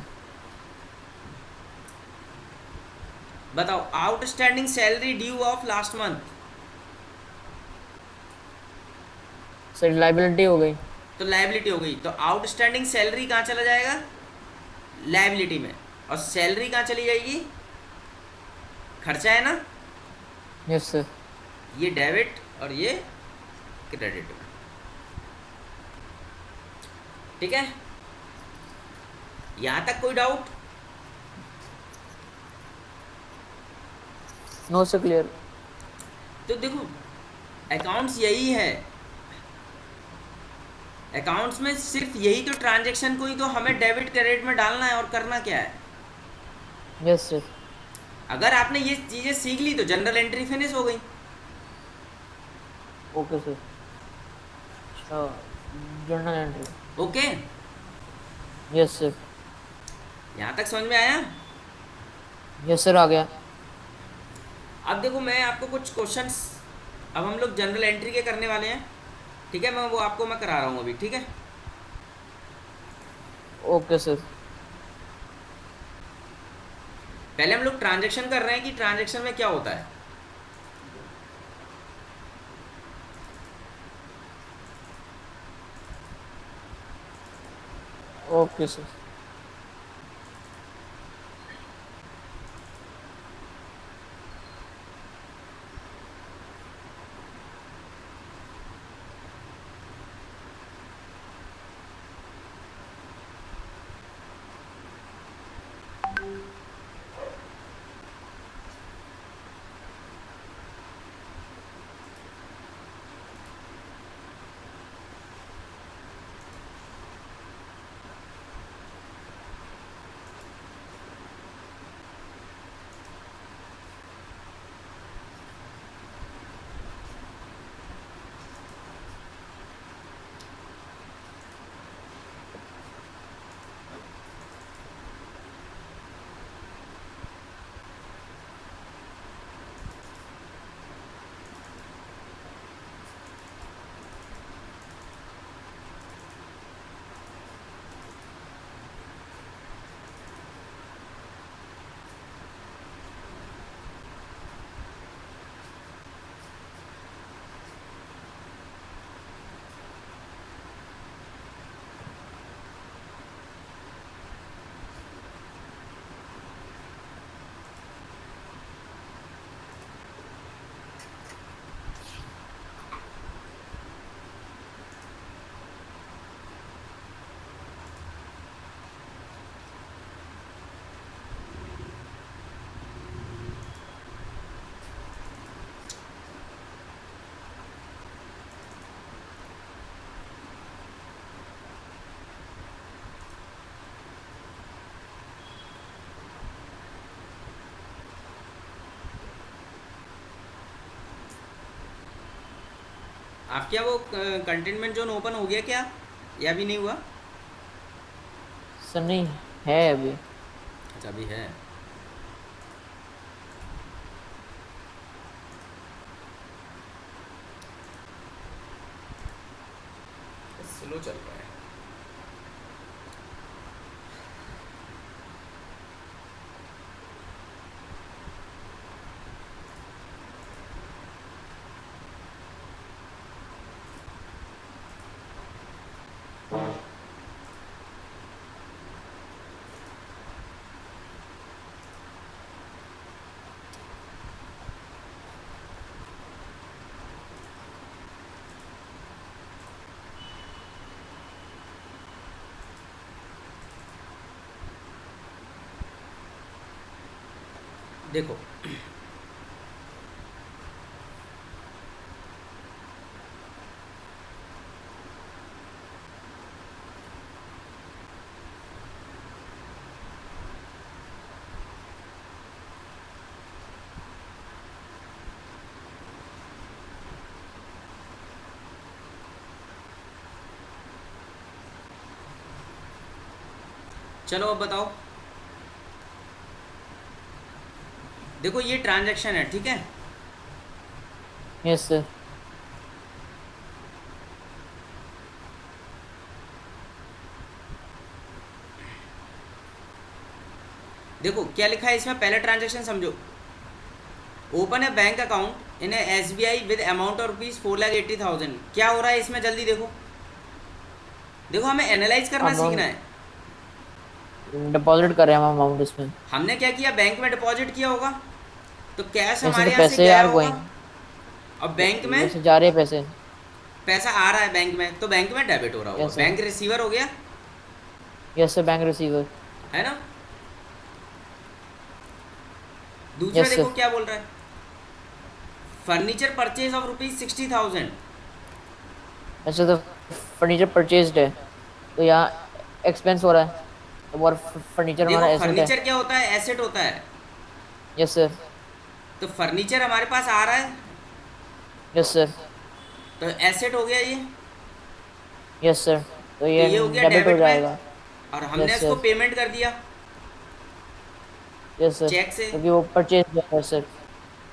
बताओ, outstanding salary due of last month. Sir liability हो गई। तो लाइबिलिटी हो गई, तो आउटस्टैंडिंग सैलरी कहाँ चला जाएगा? लाइबिलिटी में। और सैलरी कहाँ चली जाएगी? खर्चा है ना। Yes sir. ये डेबिट और ये क्रेडिट में। ठीक है, यहाँ तक कोई डाउट? No sir, clear. तो देखो, अकाउंट्स यही है। अकाउंट्स में सिर्फ यही तो ट्रांजैक्शन को ही तो हमें डेबिट क्रेडिट में डालना है, और करना क्या है? Yes sir. अगर आपने ये चीज़ें सीख ली तो जनरल एंट्री फिनिश हो गई। Okay sir. अच्छा, journal entry. Okay, yes sir. यहाँ तक समझ में आया? यस सर, आ गया। अब देखो, मैं आपको कुछ क्वेश्चंस, अब हम लोग जनरल एंट्री के करने वाले हैं। ठीक है, मैं वो आपको मैं करा रहा हूँ अभी। ठीक है, ओके सर। पहले हम लोग ट्रांजैक्शन कर रहे हैं कि ट्रांजैक्शन में क्या होता है। Okay sir. आप क्या वो कंटेनमेंट जोन ओपन हो गया क्या, या अभी नहीं हुआ? सर नहीं, है अभी। अच्छा अभी है। स्लो चल रहा है। देखो चलो अब बताओ। देखो ये ट्रांजैक्शन है, ठीक है। Yes sir. देखो क्या लिखा है इसमें, पहले ट्रांजैक्शन समझो। Open a bank account in S B I with amount of rupees 4,80,000। क्या हो रहा है इसमें, जल्दी देखो। देखो हमें एनालाइज करना सीखना अमाउंट है। डिपॉजिट कर रहे हैं हम अमाउंट इसमें। हमने क्या किया, बैंक में डिपॉजिट किया होगा, तो कैश वैसे हमारे तो यहाँ से पैसे गया आर होगा। गोइंग, और बैंक में वैसे जा रहे हैं पैसे। पैसा आ रहा है, बैंक में तो बैंक में डेबिट हो रहा होगा, यस सर। बैंक रिसीवर हो गया, यस सर, बैंक रिसीवर। है ना। दूसरा यस देखो सर। क्या बोल रहा है, फर्नीचर परचेज ऑफ रुपीज़ 60,000। वैसे तो फर्नीचर परचेज्ड है, तो यहाँ एक्सपेंस हो रहा है, तो और फर्नीचर देखो हमारा एसेट है। फर्नीचर क्या होता है, एसेट होता है। Yes sir. तो फर्नीचर हमारे पास आ रहा है, यस सर। तो एसेट हो गया ये। यस सर, तो तो ये ये हो गया डेबिट हो डेबिट में, जाएगा। और हमने यस इसको सर। पेमेंट कर दिया यस सर, चेक से, क्योंकि वो परचेज है सर।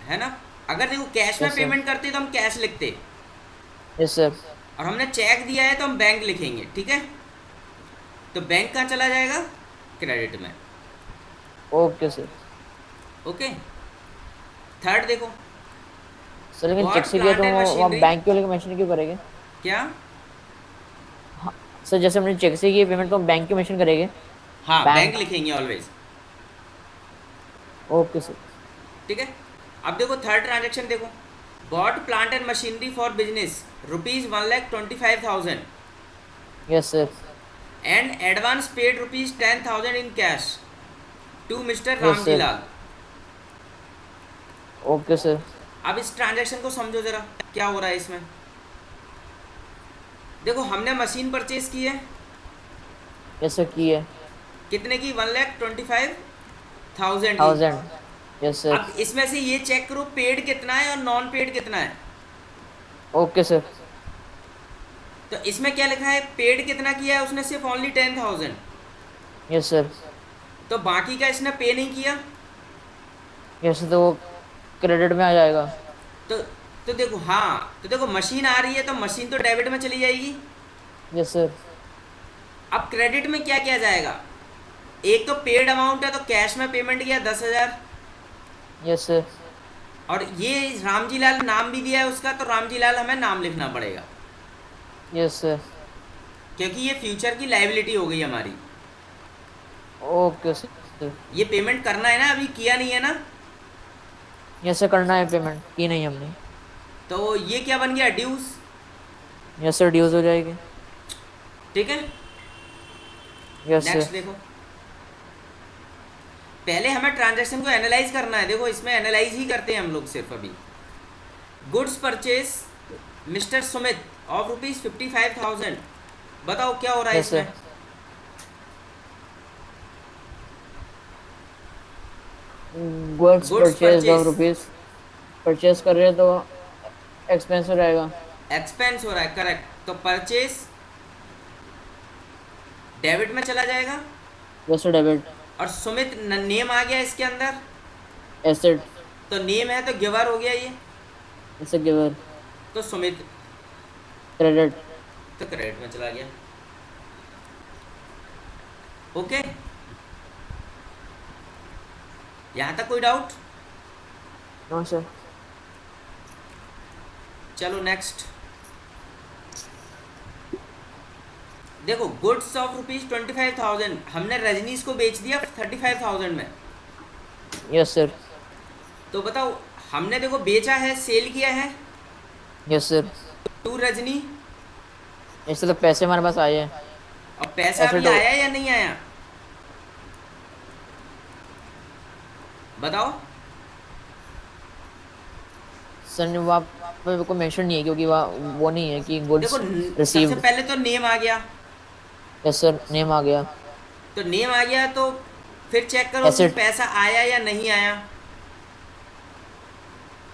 है ना। अगर देखो कैश में यस सर। पेमेंट करते तो हम कैश लिखते, यस सर। और हमने चेक दिया है तो हम बैंक लिखेंगे, ठीक है। तो बैंक कहाँ चला जाएगा, क्रेडिट में। Okay sir. ओके। थर्ड देखो, सर लेकिन चेक गॉड से किया प्लांट तो एंड वो हम मशीनरी। बैंक के वाले को मेंशन क्यों करेंगे? क्या? हाँ सर, जैसे हमने चेक से किया पेमेंट तो हम बैंक की मेंशन करेंगे। हाँ बैंक बैंक। लिखेंगे ऑलवेज, ओके सर। ठीक है। अब देखो थर्ड ट्रांजेक्शन देखो, bought plant and machinery for business rupees 1,25,000 yes sir. And advance paid rupees 10,000 in cash to mister yes Ramji sir. Lal. Okay sir. अब इस ट्रांजैक्शन को समझो जरा, क्या हो रहा है इसमें। देखो हमने मशीन परचेज की है, यस सर, की है। कितने की, 1,25,000 की। 1000। Yes sir. अब इसमें से ये चेक करो पेड कितना है और नॉन पेड कितना है। Okay sir. तो इसमें क्या लिखा है, पेड कितना किया है उसने, सिर्फ ओनली 10,000। Yes sir. तो बाकी का इसने पे नहीं किया। यस, तो वो क्रेडिट में आ जाएगा। तो तो देखो, हाँ तो देखो मशीन आ रही है तो मशीन तो डेबिट में चली जाएगी। Yes sir. अब क्रेडिट में क्या किया जाएगा, एक तो पेड अमाउंट है तो कैश में पेमेंट किया 10,000, यस सर। और ये रामजी लाल नाम भी दिया है उसका, तो रामजी लाल हमें नाम लिखना पड़ेगा, यस सर। क्योंकि ये फ्यूचर की लाइबिलिटी हो गई हमारी। Okay sir. ये पेमेंट करना है ना, अभी किया नहीं है ना। यस सर, करना है, पेमेंट की नहीं हमने। तो ये क्या बन गया, ड्यूज। यस सर, ड्यूज हो जाएगी। ठीक है। Yes next sir. देखो, पहले हमें ट्रांजैक्शन को एनालाइज करना है। देखो इसमें एनालाइज ही करते हैं हम लोग सिर्फ अभी। Goods purchase mister Sumit of rupees 55,000। बताओ क्या हो रहा है यस इसमें। Sir. Goods goods purchase of purchase, rupees, purchase कर रहे हैं तो एक्सपेंस हो जाएगा। एक्सपेंस हो रहा है, करेक्ट। तो परचेस डेबिट में चला जाएगा। Yes sir debit. और सुमित नेम आ गया इसके अंदर, एसेट। तो नेम है तो गिवर हो गया ये, इट्स अ गिवर। तो सुमित, क्रेडिट। तो क्रेडिट में चला गया। ओके, यहां तक कोई डाउट? No sir. चलो नेक्स्ट देखो, गुड्स ऑफ ₹25,000 हमने रजनीश को बेच दिया 35,000 में। Yes sir. तो बताओ, हमने देखो बेचा है, सेल किया है यस सर। टू रजनी, इससे तो पैसे हमारे पास आए हैं। और पैसा अभी एसेट। आया या नहीं आया बताओ। सर ने वहाँ पे को मेंशन नहीं है क्योंकि वहाँ वो नहीं है कि देखो गुड्स सबसे रिसीव्ड। पहले तो नेम आ गया, यस सर नेम आ गया। तो नेम आ गया तो फिर चेक करो कि एसेट। पैसा आया या नहीं आया।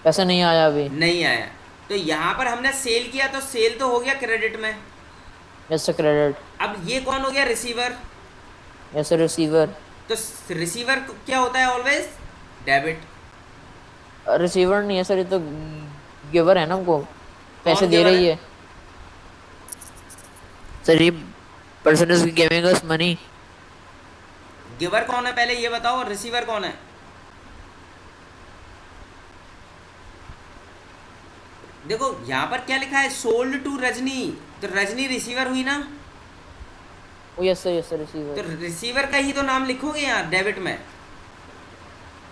पैसा नहीं आया अभी। नहीं आया, तो यहाँ पर हमने सेल किया तो सेल तो हो गया क्रेडिट में। Yes sir credit. अब ये कौन हो गया, रिसीवर। Yes sir receiver. तो रिसीवर क्या होता है, ऑलवेज डेबिट। रिसीवर नहीं है सर, ये तो गिवर है ना, हमको पैसे कौन दे गिवर रही है, है। सर ये person is giving us money. Giver कौन है पहले ये बताओ, और रिसीवर कौन है। देखो यहाँ पर क्या लिखा है, सोल्ड टू रजनी, तो रजनी रिसीवर हुई ना, ओ यस सर तो रिसीवर। रिसीवर का ही तो नाम लिखोगे यहाँ डेबिट में।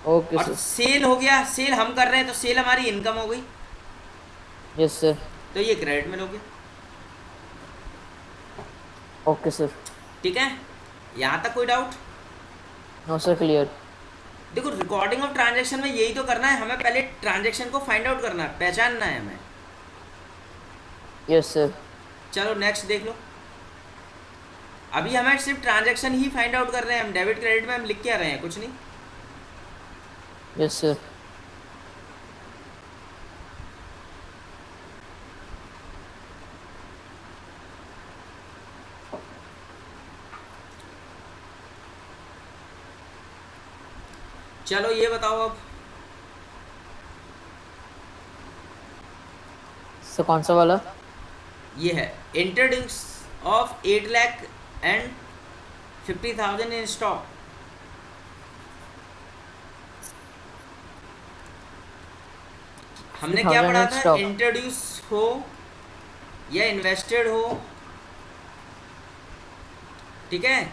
ओके और सर। सेल हो गया, सेल हम कर रहे हैं तो सेल हमारी इनकम हो गई, यस सर। तो ये क्रेडिट में लोगे। Okay sir. ठीक है, यहाँ तक कोई डाउट? No sir clear. देखो रिकॉर्डिंग ऑफ ट्रांजैक्शन में यही तो करना है हमें, पहले ट्रांजैक्शन को फाइंड आउट करना है, पहचानना है हमें। Yes sir. चलो नेक्स्ट देख लो, अभी हमें सिर्फ ट्रांजैक्शन ही फाइंड आउट कर रहे हैं हम, डेबिट क्रेडिट में हम लिख के आ रहे हैं कुछ नहीं। Yes sir. चलो ये बताओ अब, सर कौन सा वाला? ये है इंट्रोड्यूस ऑफ 8,50,000 इन स्टॉक। हमने क्या 50,000 पढ़ा in था, stock। इंट्रोड्यूस हो या इन्वेस्टेड हो, ठीक है,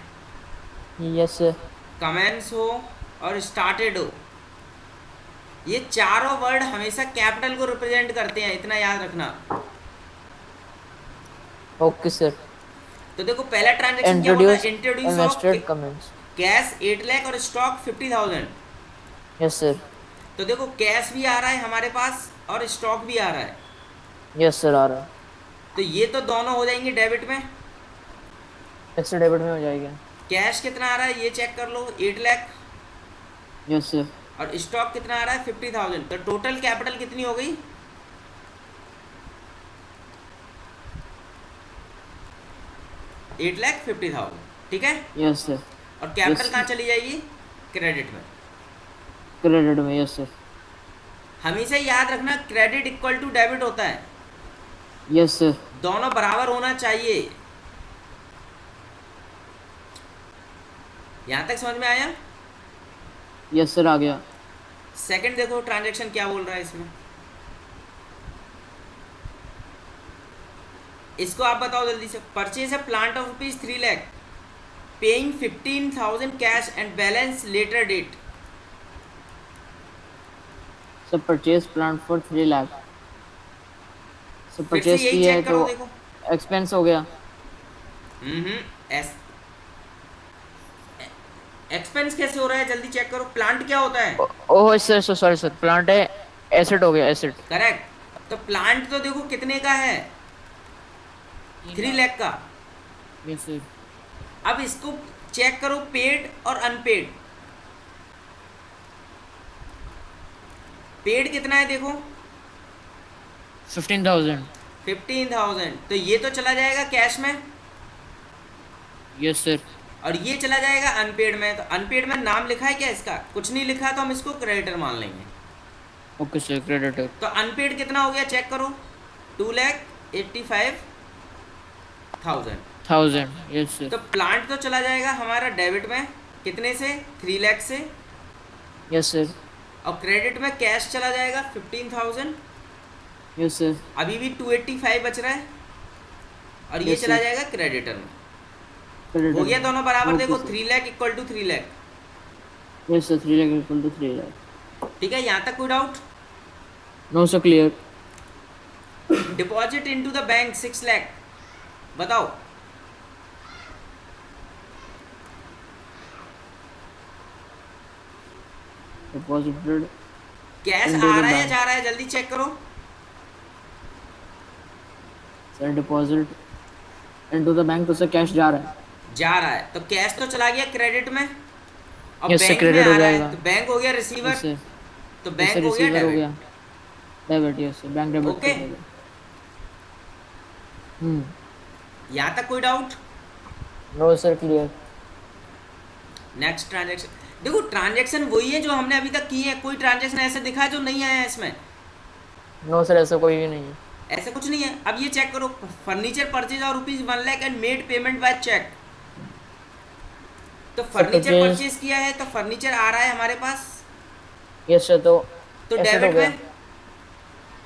यस सर। कमेंस हो और स्टार्टेड हो, ये चारों वर्ड हमेशा कैपिटल को रिप्रेजेंट करते हैं, इतना याद रखना। Okay sir. तो देखो पहला ट्रांजैक्शन क्या बोला, introduce introduce of invested comments. Cash 8 lakh और स्टॉक 50,000। Yes sir. तो देखो कैश भी आ रहा है हमारे पास और स्टॉक भी आ रहा है, यस सर आ रहा है। तो ये तो दोनों हो जाएंगे डेबिट में। एक्स्ट्रा डेबिट में हो जाएगा। कैश कितना आ रहा है ये चेक कर लो, 8 लाख, यस सर। और स्टॉक कितना आ रहा है 50,000, तो टोटल कैपिटल कितनी हो गई, 8,50,000, ठीक है। Yes sir. और कैपिटल Yes. कहाँ चली जाएगी, क्रेडिट में। क्रेडिट में। Yes sir. हमेशा याद रखना क्रेडिट इक्वल टू डेबिट होता है, यस सर। दोनों बराबर होना चाहिए। यहां तक समझ में आया? यस सर आ गया। सेकंड देखो ट्रांजैक्शन क्या बोल रहा है इसमें, इसको आप बताओ जल्दी से। परचेज है plant of ₹3 lakh, paying 15,000 cash and balance later date. Sir purchase plant for 3 lakh. Sir फिर से परचेज यही की है चेक करो तो देखो। एक्सपेंस हो गया। एस एक्सपेंस कैसे हो रहा है जल्दी चेक करो, प्लांट क्या होता है, oh sir sorry sir, plant है, एसेट हो गया एसेट। करेक्ट। तो प्लांट तो देखो कितने का है, 3 लाख का। Yes sir. अब इसको चेक करो पेड और अनपेड। पेड कितना है देखो, 15,000। 15,000, तो ये तो चला जाएगा कैश में यस सर। और ये चला जाएगा अनपेड में। तो अनपेड में नाम लिखा है क्या इसका? कुछ नहीं लिखा, तो हम इसको क्रेडिटर मान लेंगे। Okay sir, creditor. तो अनपेड कितना हो गया चेक करो, 2,85,000। 1000, यस सर। तो प्लांट तो चला जाएगा हमारा डेबिट में, कितने से? 3 लाख से। Yes sir. और क्रेडिट में कैश चला जाएगा 15,000। Yes sir. अभी भी 285 बच रहा है, और ये Yes, चला sir. जाएगा क्रेडिटर में। क्रेडिटर। हो गया दोनों बराबर। Okay, देखो sir. 3 lakh equal to 3 lakh. Yes sir, 3 lakh equal to 3 lakh. ठीक है, यहाँ तक कोई doubt? No sir, clear. Deposit into the bank 6 lakh, बताओ। डिपॉजिटेड कैश into आ the रहा है या bank. जा रहा है, जल्दी चेक करो। Sir deposit into the bank, तो सर कैश जा रहा है। जा रहा है, तो कैश तो चला गया क्रेडिट में, और Yes, sir, बैंक में credit आ हो रहा है, जाएगा। तो बैंक हो गया रिसीवर। Yes sir. तो यस बैंक सर, हो गया रिसीवर हो डेबिट। गया। Debit, yes sir, bank debit Okay. कर देगा। यहाँ तक कोई doubt? No sir, clear. Next transaction. देखो ट्रांजैक्शन वही है जो हमने अभी तक की है, कोई ट्रांजैक्शन ऐसे दिखा है जो नहीं आया है इसमें? नो सर, ऐसा कोई भी नहीं है। ऐसा कुछ नहीं है। अब ये चेक करो, फर्नीचर परचेज और ₹1 lakh and made payment by cheque. तो फर्नीचर purchase- परचेज किया है, तो फर्नीचर आ रहा है हमारे पास, यस सर, तो तो asset हो डेबिट गया। में।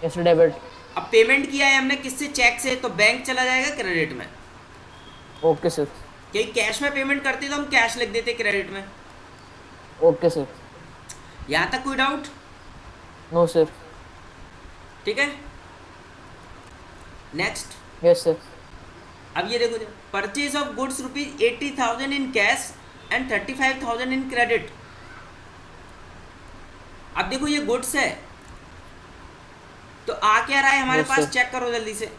Yes sir, debit. अब पेमेंट किया है हमने किससे? चेक से, तो बैंक चला जाएगा क्रेडिट में। Okay sir. क्योंकि कैश में पेमेंट करते तो हम कैश लिख देते क्रेडिट में। Okay sir. यहाँ तक कोई डाउट? No sir. ठीक है, नेक्स्ट। Yes sir. अब ये देखो, purchase of goods ₹80,000 in cash and 35,000 in credit. अब देखो ये गुड्स है, तो आ क्या रहा है हमारे Yes, पास? sir. चेक करो जल्दी से।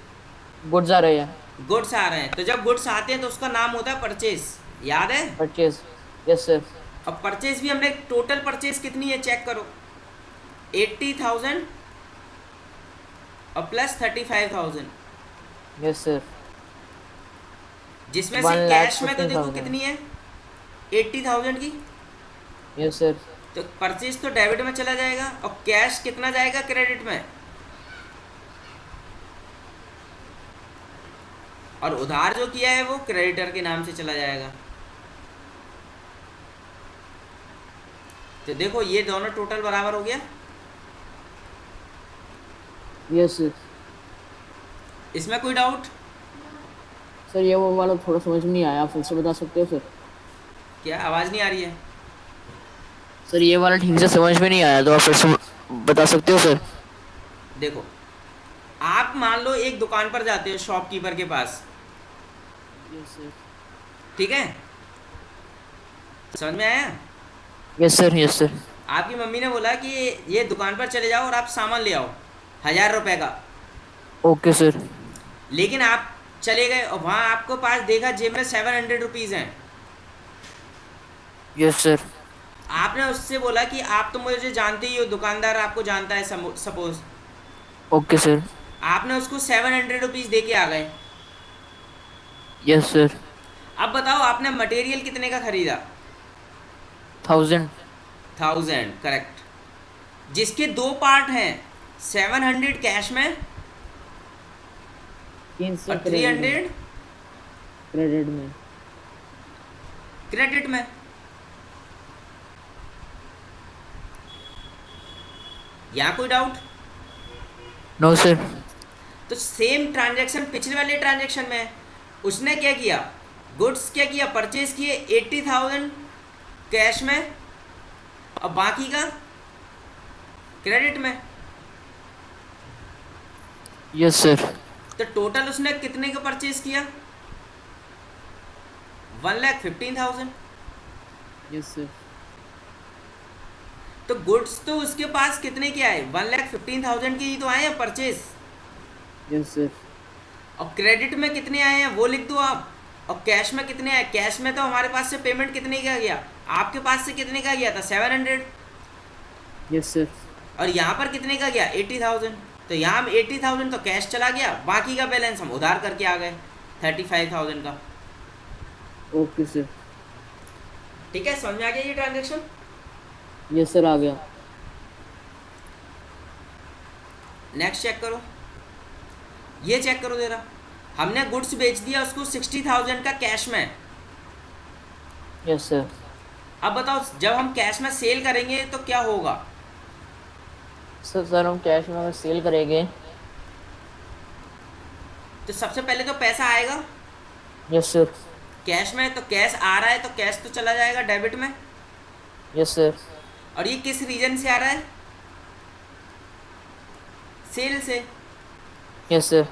गुड्स आ रहे हैं। गुड्स आ रहे हैं, तो जब गुड्स आते हैं तो उसका नाम होता है परचेज, याद है? परचेज। Yes sir. अब परचेज भी हमने, टोटल परचेज कितनी है चेक करो, 80,000 और प्लस 35,000, यस सर। जिसमें से 1,15,000 कैश में तो देखो कितनी है, 80,000 की। Yes sir. तो परचेज तो डेबिट में चला जाएगा, और कैश कितना जाएगा क्रेडिट में, और उधार जो किया है वो क्रेडिटर के नाम से चला जाएगा। तो देखो ये दोनों टोटल बराबर हो गया। Yes sir. इसमें कोई डाउट? सर ये वो वाला थोड़ा समझ में नहीं आया, आप फिर से बता सकते हो सर? क्या आवाज़ नहीं आ रही है? सर ये वाला ठीक से समझ में नहीं आया, तो आप फिर से बता सकते हो सर? देखो, आप मान लो एक दुकान पर जाते हो शॉपकीपर के पास, यस सर। ठीक है, समझ में आया? Yes sir. Yes sir. आपकी मम्मी ने बोला कि ये दुकान पर चले जाओ और आप सामान ले आओ 1,000 रुपए का। Okay sir. लेकिन आप चले गए और वहाँ आपको पास देखा जेब में 700 रुपीज़ हैं। Yes sir. आपने उससे बोला कि आप तो मुझे जानते ही हो, दुकानदार आपको जानता है सपोज। Okay sir. आपने उसको 700 रुपीज़ दे के आ गए। Yes sir. अब बताओ आपने मटेरियल कितने का खरीदा? 1000। 1000, करेक्ट। जिसके दो पार्ट हैं, 700 कैश में 300 और 300 क्रेडिट में। क्रेडिट में। यहाँ कोई डाउट? No sir. तो सेम ट्रांजैक्शन पिछले वाले ट्रांजैक्शन में है। उसने क्या किया, गुड्स क्या किया, परचेज किए 80,000 कैश में, और बाकी का क्रेडिट में। Yes sir. तो टोटल उसने कितने का परचेज किया? 1,15,000। Yes sir. तो गुड्स तो उसके पास कितने के आए? 1,15,000 के ही तो आए हैं परचेज। Yes sir. और क्रेडिट में कितने आए हैं वो लिख दो आप। और कैश में कितने आए? कैश में तो हमारे पास से पेमेंट कितने का गया, आपके पास से कितने का गया था? 700। Yes sir. और यहाँ पर कितने का गया? 80,000। तो यहाँ हम 80,000 तो कैश चला गया, बाकी का बैलेंस हम उधार करके आ गए 35,000 का। Okay sir. ठीक है, समझ में आ गया ये ट्रांजेक्शन? यस सर, आ गया। नेक्स्ट चेक करो, ये चेक करो जरा, हमने गुड्स बेच दिया उसको 60,000 का कैश में। Yes sir. अब बताओ जब हम कैश में सेल करेंगे तो क्या होगा? सर हम कैश में अगर सेल करेंगे। तो सबसे पहले तो पैसा आएगा यस सर। कैश में, तो कैश आ रहा है तो कैश तो चला जाएगा डेबिट में। Yes sir. और ये किस रीजन से आ रहा है? सेल से। Yes sir.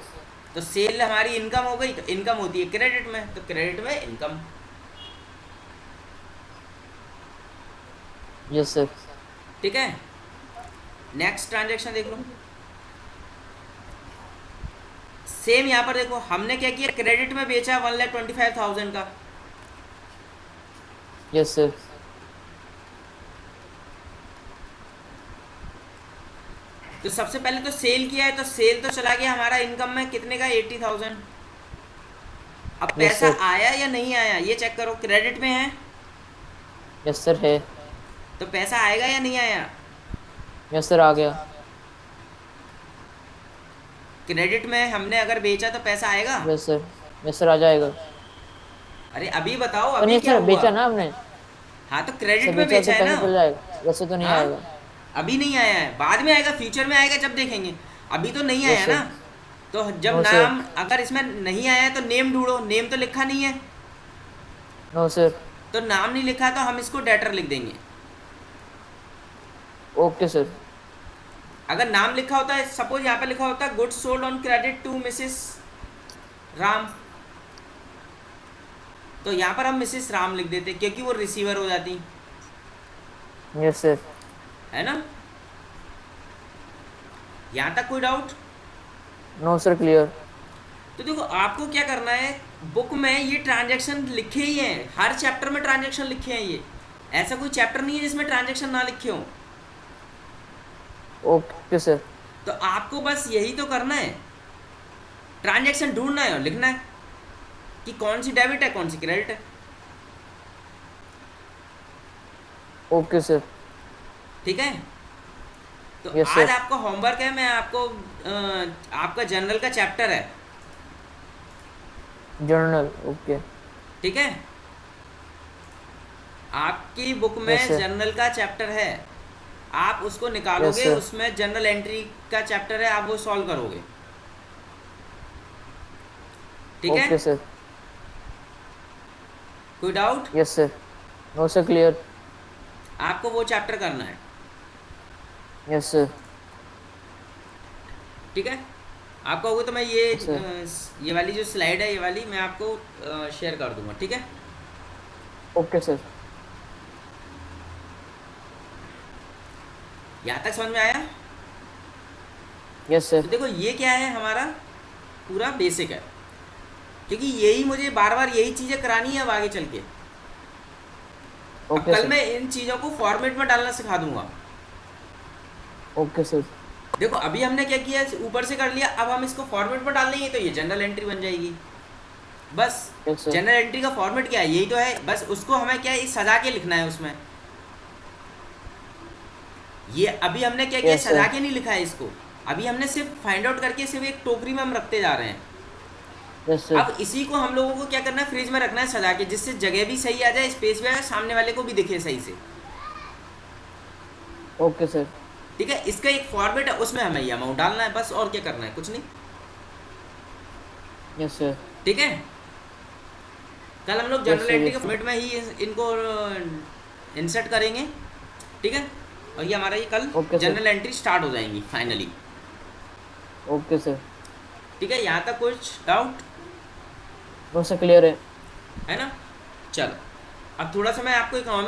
तो सेल हमारी इनकम हो गई, तो इनकम होती है क्रेडिट में, तो क्रेडिट में इनकम। Yes sir. ठीक है, नेक्स्ट ट्रांजेक्शन देख लो। सेम यहाँ पर देखो, हमने क्या किया, क्रेडिट में बेचा 1,25,000 का। Yes sir. तो सबसे पहले तो सेल किया है, तो सेल तो चला गया हमारा इनकम में, कितने का? 80,000। अब Yes, पैसा sir. आया या नहीं आया ये चेक करो, क्रेडिट में है यस सर है। तो पैसा आएगा या नहीं आया? यस सर, आ गया। क्रेडिट में हमने अगर बेचा तो पैसा आएगा? Yes sir. यस सर, आ जाएगा। अरे अभी बताओ, तो अभी नहीं क्या सर, हुआ? बेचा ना हमने। हाँ तो सर क्रेडिट में बेचा बेचा तो है पैसा ना। चल जाएगा, वैसे तो नहीं हाँ, आएगा। अभी नहीं आया है, बाद में आएगा, फ्यूचर में आएगा जब देखेंगे। अभी तो नहीं आया यस ना। सर। तो जब नो सर। नाम अगर इसमें नहीं आया तो नेम ढूंढो, नेम तो लिखा नहीं है, नो सर। तो नाम नहीं लिखा तो हम इसको डेटर लिख देंगे। Okay sir. अगर नाम लिखा होता है, सपोज यहाँ पे लिखा होता है goods sold on credit to Mrs Ram, तो यहाँ पर हम मिसेस राम लिख देते क्योंकि वो रिसीवर हो जाती यस सर। है ना। यहाँ तक कोई डाउट? No sir, clear. तो देखो आपको क्या करना है, बुक में ये ट्रांजैक्शन लिखे ही हैं, हर चैप्टर में ट्रांजैक्शन लिखे हैं। ये ऐसा कोई चैप्टर नहीं है जिसमें ट्रांजैक्शन ना लिखे हो। Okay sir. तो आपको बस यही तो करना है, ट्रांजैक्शन ढूंढना है और लिखना है कि कौन सी डेबिट है कौन सी क्रेडिट है। Okay sir. ठीक है, तो Yes, आज sir. आपका होमवर्क है, मैं आपको आपका जनरल का चैप्टर है, जर्नल। ओके। ठीक है, आपकी बुक में Yes, sir. जनरल का चैप्टर है, आप उसको निकालोगे, Yes, sir. उसमें जनरल एंट्री का चैप्टर है, आप वो सॉल्व करोगे। ठीक ओके है, सर। कोई doubt? Yes sir. No sir, clear. आपको वो चैप्टर करना है। Yes sir. ठीक है, आपका होगा तो मैं ये Yes, sir. ये वाली जो स्लाइड है, ये वाली मैं आपको शेयर कर दूंगा। ठीक है, ओके सर। यहाँ तक समझ में आया? यस तो सर। देखो ये क्या है, हमारा पूरा बेसिक है, क्योंकि यही मुझे बार बार यही चीज़ें करानी है अब आगे चल के। अब ओके कल सर। मैं इन चीज़ों को फॉर्मेट में डालना सिखा दूंगा। Okay sir. देखो अभी हमने क्या किया, ऊपर से कर लिया, अब हम इसको फॉर्मेट में डाल देंगे तो ये जनरल एंट्री बन जाएगी। बस Yes, sir. जनरल एंट्री का फॉर्मेट क्या है, यही तो है, बस उसको हमें क्या है, सजा के लिखना है उसमें। ये अभी हमने क्या किया, Yes, sir. सजा के नहीं लिखा है इसको, अभी हमने सिर्फ फाइंड आउट करके सिर्फ एक टोकरी में हम रखते जा रहे हैं। Yes sir. अब इसी को हम लोगों को क्या करना है, फ्रिज में रखना है सजा के, जिससे जगह भी सही आ जाए, स्पेस भी आ जाए, सामने वाले को भी दिखे सही से। Okay sir. ठीक है, इसका एक फॉर्मेट है, उसमें हमें ये अमाउंट डालना है बस, और क्या करना है, कुछ नहीं। Yes sir. ठीक है, कल हम लोग Yes, general sir, entry yes, के sir. फॉर्मेट में ही इनको इंसर्ट करेंगे। ठीक है, और ये हमारा ये कल Okay, sir. General entry start हो जाएंगी फाइनली। Okay sir. ठीक है, यहाँ तक कुछ डाउट नो सर, क्लियर है। है ना? चलो अब थोड़ा सा मैं आपको इकोनॉमिक्स